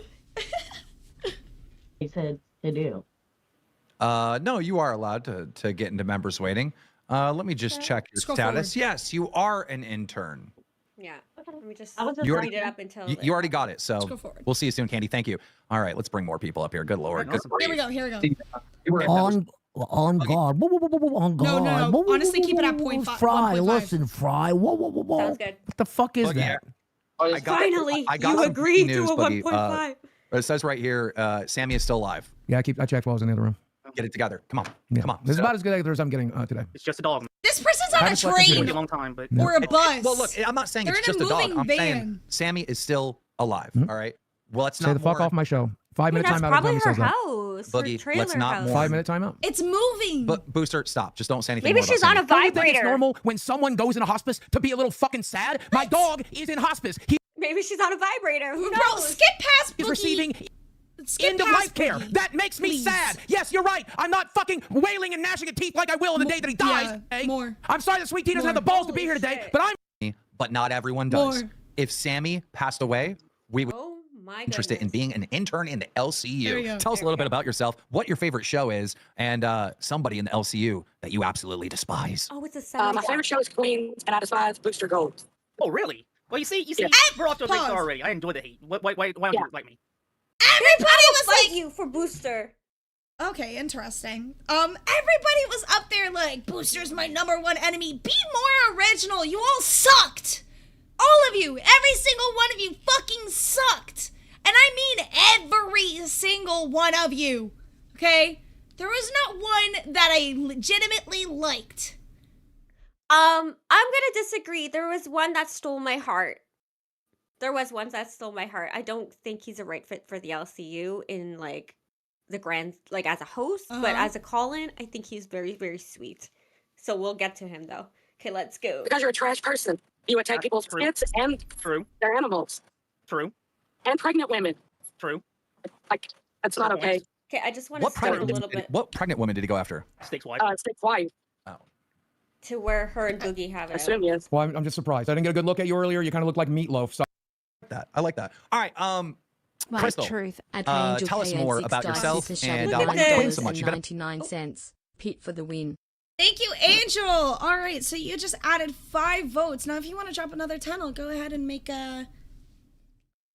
He said to do. No, you are allowed to get into members waiting. Let me just check your status. Yes, you are an intern. Yeah. Let me just read it up until you already got it. So we'll see you soon, Candy. Thank you. All right, let's bring more people up here. Good Lord. Good Here we go. Here we go. On guard. On guard. No. Honestly, keep it at 0.5. Fry, listen, Fry. Whoa. Sounds good. What the fuck is that? Finally, I got you some agreed news, to a buddy. 1.5. It says right here, Sammy is still alive. Yeah, I checked while I was in the other room. Get it together. Come on. Yeah. Come on. This is about as good as I'm getting today. It's just a dog. This person's on a train A long time, but or a bus. Well, look, I'm not saying They're it's in a just a dog. moving I'm van. saying Sammy is still alive. All right. Well, let's Say not the fuck off my show. 5 minute That's timeout. probably every time her he says that. house. Boogie, let's not house. mourn. 5 minute timeout. It's moving. But Booster, stop. Just don't say anything. Maybe more she's about on a Sammy. Don't you think it's vibrator. normal when someone goes into hospice to be a little fucking sad? My dog is in hospice. He Maybe she's on a vibrator. Who Bro, knows? skip past is Boogie. receiving Skip end of past life care. Boogie. That makes me Please. sad. Yes, you're right. I'm not fucking wailing and gnashing of teeth like I will on the day that he dies. Yeah, okay? more. I'm sorry that Sweet Tea doesn't More. have the balls to be here today, Shit. but I'm. But not everyone does. More. If Sammy passed away, we would. Oh my interested in goodness. being an intern in the There we LCU. go. Tell us a little bit about yourself, what your favorite show is, and somebody in the LCU that you absolutely despise. Oh, it's a 7. My favorite show is Queens, and I despise Booster Gold. Oh, really? Well, you see, we're off to a great start already. I enjoy the hate. Why don't you like me? Everybody was Fight like, you for Booster. okay, interesting. Everybody was up there like, Booster's my #1 enemy. Be more original. You all sucked. All of you, every single one of you fucking sucked. And I mean every single one of you. Okay? There was not one that I legitimately liked. I'm gonna disagree. There was one that stole my heart. There was one that stole my heart. I don't think he's a right fit for the LCU in like the grand, like as a host, but as a call-in, I think he's very, very sweet. So we'll get to him though. Okay, let's go. Because you're a trash person. You attack people's kids and their animals. True. And pregnant women. True. Like, that's not okay. Okay, I just want to start a little bit What pregnant woman did he go after? Steak's wife. Steak's wife. Oh. to where her and Boogie have it. Assume yes. Well, I'm just surprised. I didn't get a good look at you earlier. You kind of look like Meatloaf. So I like that. All right. My Crystal, truth. tell us more about yourself and Look why at you joined this. so much. You gotta 99 cents. Pete for the win. Thank you, Angel. All right, so you just added 5 votes. Now, if you want to drop another 10, I'll go ahead and make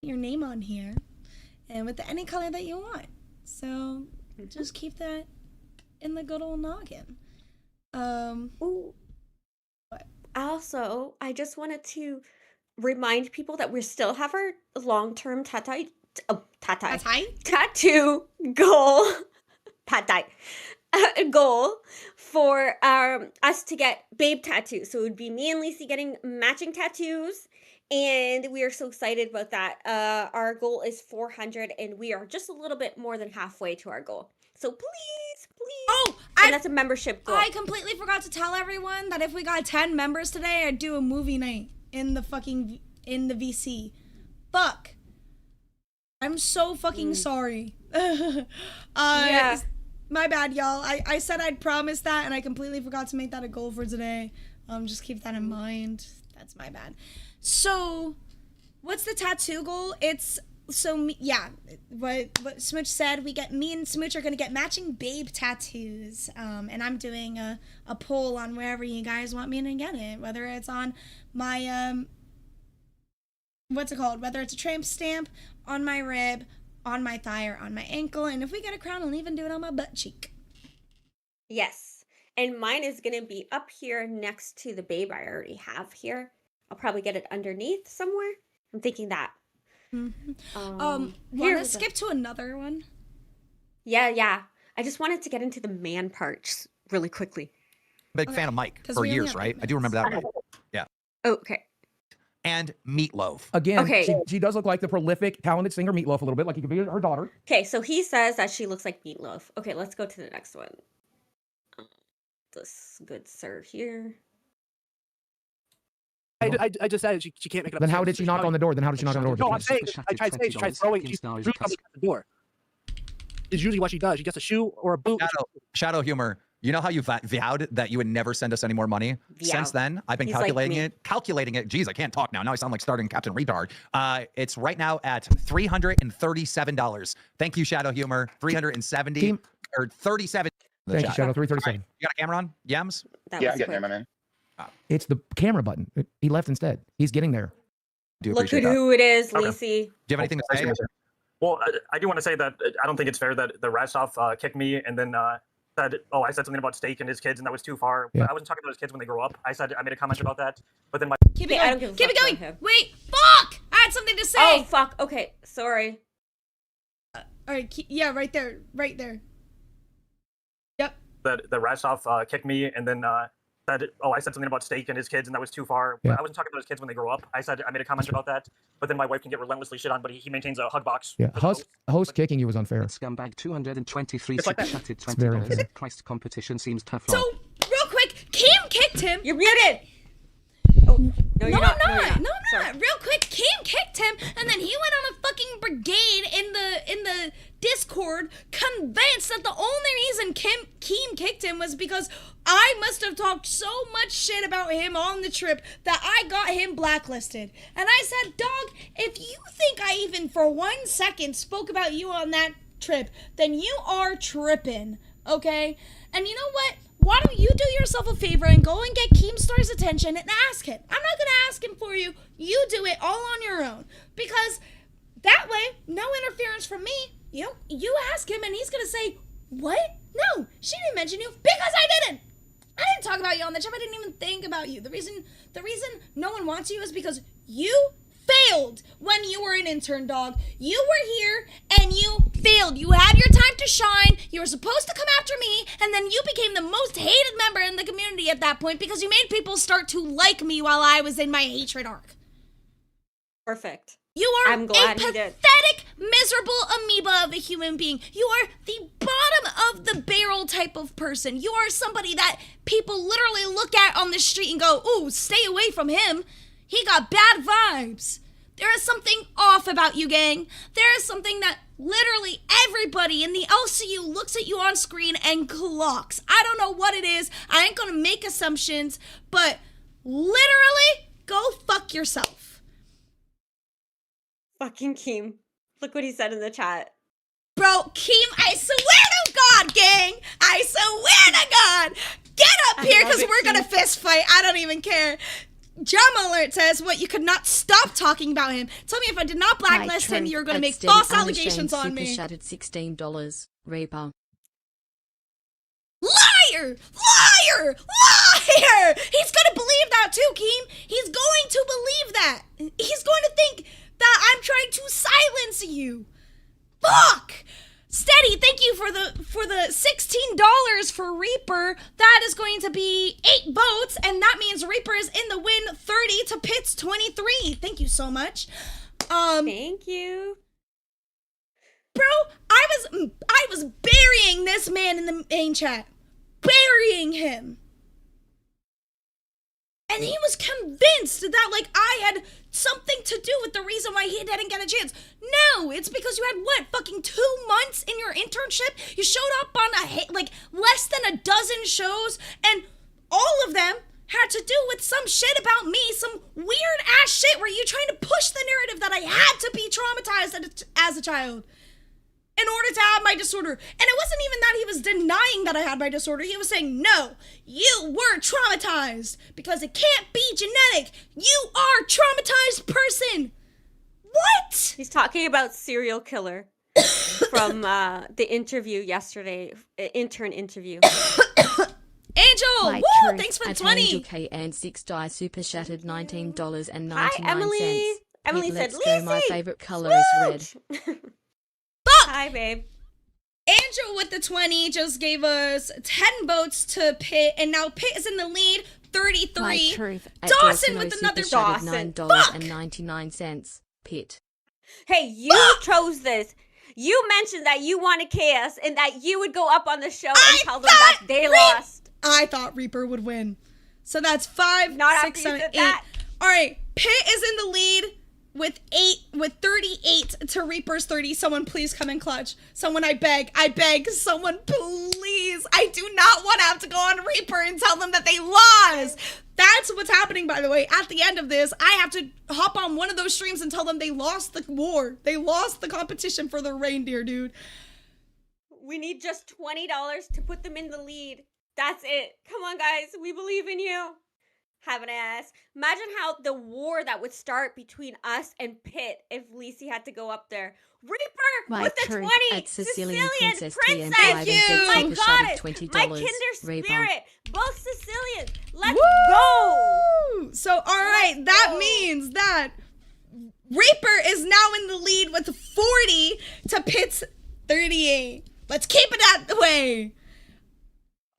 your name on here, and with any color that you want. So just keep that in the good old noggin. Ooh. What? Also, I just wanted to remind people that we still have our long-term tattoo goal. Goal for us to get babe tattoos. So it would be me and Lacey getting matching tattoos, and we are so excited about that. Our goal is 400, and we are just a little bit more than halfway to our goal. So please. Oh, and that's a membership goal. I completely forgot to tell everyone that if we got 10 members today, I'd do a movie night in the VC. Fuck. I'm so fucking sorry. Yeah. My bad, y'all. I said I'd promise that, and I completely forgot to make that a goal for today. Just keep that in mind. That's my bad. So, what's the tattoo goal? It's what Smooch said. Me and Smooch are gonna get matching babe tattoos. And I'm doing a poll on wherever you guys want me to get it, whether it's on my what's it called? Whether it's a tramp stamp, on my rib, on my thigh, or on my ankle. And if we get a crown, I'll even do it on my butt cheek. Yes. And mine is going to be up here next to the babe I already have here. I'll probably get it underneath somewhere. I'm thinking that. Want to skip to another one? Yeah. I just wanted to get into the man parts really quickly. Big fan of Mike 'Cause for we only years, have right? 8 I do remember that. Right? Yeah. Okay. And Meatloaf. again, Okay. she does look like the prolific, talented singer Meatloaf a little bit, like he could be her daughter. Okay, so he says that she looks like Meatloaf. Okay, let's go to the next one. This good sir here. I just said she can't make it up. Then how did she knock on the door? No, I'm saying I tried saying she tried throwing. She threw something at the door. Is usually what she does. She gets a shoe or a boot. Shadow humor. You know how you vowed that you would never send us any more money? Since then, I've been calculating it. Geez, I can't talk now. Now I sound like starting Captain Retard. It's right now at $337. Thank you, Shadow Humor. 370 or 37. Thank you, Shadow. 337. You got a camera on? Yams? Yeah, I get there, my man. It's the camera button. He left instead. He's getting there. Do Look appreciate at that. who it is, Okay. Lacey. Do you have anything to say? Well, I do want to say that I don't think it's fair that the Rastov kicked me and then said, oh, I said something about Steak and his kids, and that was too far. Yeah. I wasn't talking about his kids when they grow up. I made a comment about that, but then my Keep it Okay, I don't going. give a Keep it fuck going. about him. Wait, fuck! I had something to say. Oh, fuck. Okay, sorry. All right, yeah, right there. Right there. Yep. that the Rastov kicked me and then said, oh, I said something about Steak and his kids, and that was too far. Yeah. I wasn't talking about his kids when they grow up. I made a comment about that, but then my wife can get relentlessly shit on, but he maintains a hug box. Yeah, host kicking you was unfair. Scumbag 223 It's like that. chatted It's very $20. unfair. Christ, competition seems tough. So, real quick, Kim kicked him. You're muted. No, No, you're I'm not. not. No, No, I'm not. Real quick, Keem kicked him, and then he went on a fucking brigade in the Discord, convinced that the only reason Keem kicked him was because I must have talked so much shit about him on the trip that I got him blacklisted. And I said, dog, if you think I even for 1 second spoke about you on that trip, then you are tripping, okay? And you know what? Why don't you do yourself a favor and go and get Keemstar's attention and ask him? I'm not gonna ask him for you. You do it all on your own. Because that way, no interference from me. You ask him and he's gonna say, what? No, she didn't mention you because I didn't. I didn't talk about you on the trip. I didn't even think about you. The reason no one wants you is because you failed when you were an intern, dog. You were here and you failed. You had your time to shine. You were supposed to come after me, and then you became the most hated member in the community at that point because you made people start to like me while I was in my hatred arc. Perfect. You are I'm glad a he did. pathetic, miserable amoeba of a human being. You are the bottom of the barrel type of person. You are somebody that people literally look at on the street and go, ooh, stay away from him. He got bad vibes. There is something off about you, gang. There is something that literally everybody in the LCU looks at you on screen and clocks. I don't know what it is. I ain't gonna make assumptions, but literally, go fuck yourself. Fucking Keem. Look what he said in the chat. Bro, Keem, I swear to God, gang. I swear to God. Get up here because we're going to fist fight. I don't even care. Jama Alert says, what, you could not stop talking about him. Tell me if I did not blacklist him, you're going to make false allegations on me. Shattered $16. Reaper. Liar! Liar! Liar! He's going to believe that too, Keem. He's going to believe that. He's going to think that I'm trying to silence you. Fuck! Steady, thank you for the $16 for Reaper. That is going to be 8 votes, and that means Reaper is in the win 30 to Pitt's 23. Thank you so much. Thank you. Bro, I was burying this man in the main chat. Burying him. And he was convinced that, like, I had something to do with the reason why he didn't get a chance. No, it's because you had, what, fucking 2 months in your internship? You showed up on, less than a dozen shows, and all of them had to do with some shit about me, some weird-ass shit where you trying to push the narrative that I had to be traumatized as a child in order to have my disorder. And it wasn't even that he was denying that I had my disorder. He was saying, no, you were traumatized because it can't be genetic. You are a traumatized person. What? He's talking about serial killer from the interview yesterday, intern interview. Angel, woo, thanks for the 20. Angel K and 6 die super shattered $19.99. Hi, Emily. Emily said, Let's go. My favorite color is red. Fuck! Hi, babe. Angel with the 20 just gave us 10 votes to Pitt, and now Pitt is in the lead, 33. My truth. Dawson with another Dawson. $9.99. Pitt. Hey, you chose this. You mentioned that you wanted chaos and that you would go up on the show and tell them that they lost. I thought Reaper would win. So that's 5, Not 6, after you 7, said 8. that. All right, Pitt is in the lead with 38 to Reaper's 30. Someone please come in clutch. Someone, I beg, someone please. I do not want to have to go on Reaper and tell them that they lost. That's what's happening, by the way. At the end of this, I have to hop on one of those streams and tell them they lost the war. They lost the competition for the reindeer, dude. We need just $20 to put them in the lead. That's it. Come on, guys. We believe in you. Have an ass. Imagine how the war that would start between us and Pitt if Lisi had to go up there. Reaper with the 20. At Sicilian Princess. Thank you. My goddess. $20. My kinder Reaper. spirit. Both Sicilians. Let's Woo! go. So, all right, that means that Reaper is now in the lead with 40 to Pitt's 38. Let's keep it that way.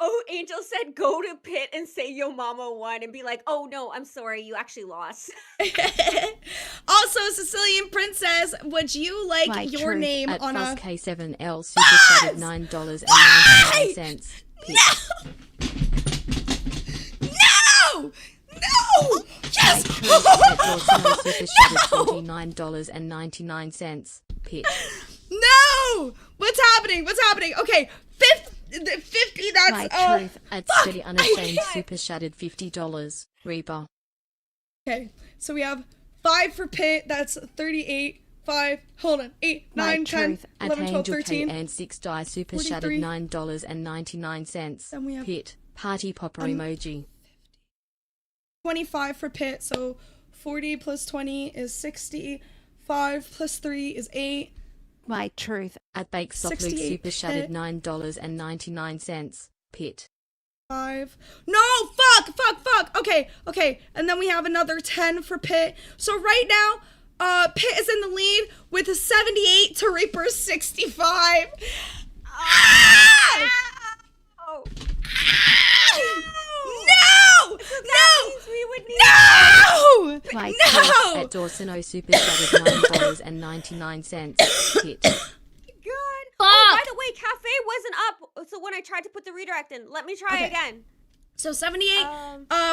Oh, Angel said go to Pitt and say yo mama won and be like, oh no, I'm sorry, you actually lost. Also, Sicilian Princess, would you like My your truth. name At on a... K7L super chatted $9.99. No! No! Yes! Dorsino Super Shattered $49.99. Pitch. No! What's happening? What's happening? Okay, 50, that's My truth. At Steady Unashamed Super Shattered $50. Reaper. Okay, so we have 5 for Pit, that's 38. 5, hold on, 8, 9, 10, 11, 12, 13. And 6 die Super 43. Shattered $9.99. Then we have Pit. Party popper emoji. 25 for Pit, so 40 plus 20 is 60. 5 plus 3 is 8. My truth. At Bake Soft Luke Super Shattered $9.99. Pit. 5. No, fuck. Okay. And then we have another 10 for Pit. So right now, Pit is in the lead with a 78 to Reaper's 65. Ah! Oh. No! No! My No! At Dorsino Super Shattered $9.99. Pit. God. Oh, by the way, cafe wasn't up. So when I tried to put the redirect in, let me try again. So 78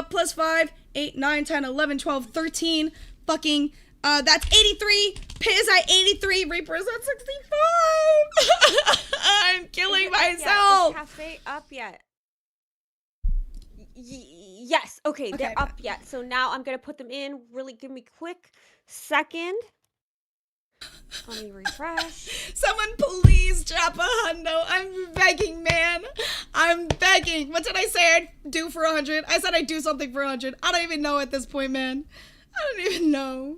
plus 5, 8, 9, 10, 11, 12, 13. Fucking, that's 83. Pit is at 83. Reaper's at 65. I'm killing myself. Is cafe up yet? Yes. Okay, they're up yet. So now I'm going to put them in. Really give me a quick second. Let me refresh. Someone please drop a hundo. I'm begging, man. I'm begging. What did I say I'd do for 100? I said I'd do something for 100. I don't even know at this point, man. I don't even know.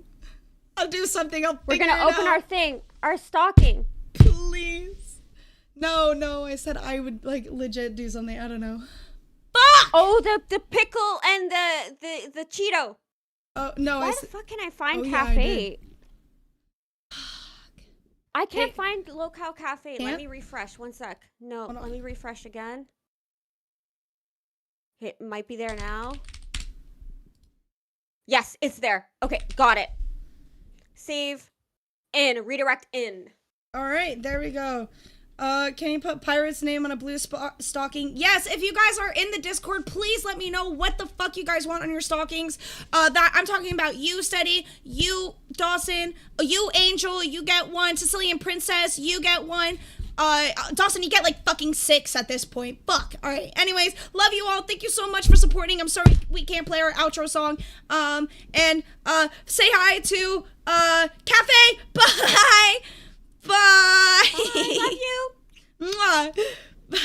I'll do something. We're going to open our thing. Our stocking. Please. No. I said I would like legit do something. I don't know. Fuck! Oh, the pickle and the Cheeto. Oh, no. Why the fuck can I find cafe? I can't find Lolcow Cafe. Let me refresh. One sec. No, let me refresh again. It might be there now. Yes, it's there. Okay, got it. Save in. Redirect in. All right, there we go. Can you put Pirate's name on a blue stocking? Yes, if you guys are in the Discord, please let me know what the fuck you guys want on your stockings. That I'm talking about you, Steady, you, Dawson, you, Angel, you get one. Sicilian Princess, you get one. Dawson, you get like fucking 6 at this point. Fuck. All right. Anyways, love you all. Thank you so much for supporting. I'm sorry we can't play our outro song. And say hi to Cafe. Bye. Bye. I love you. Mwah. Bye.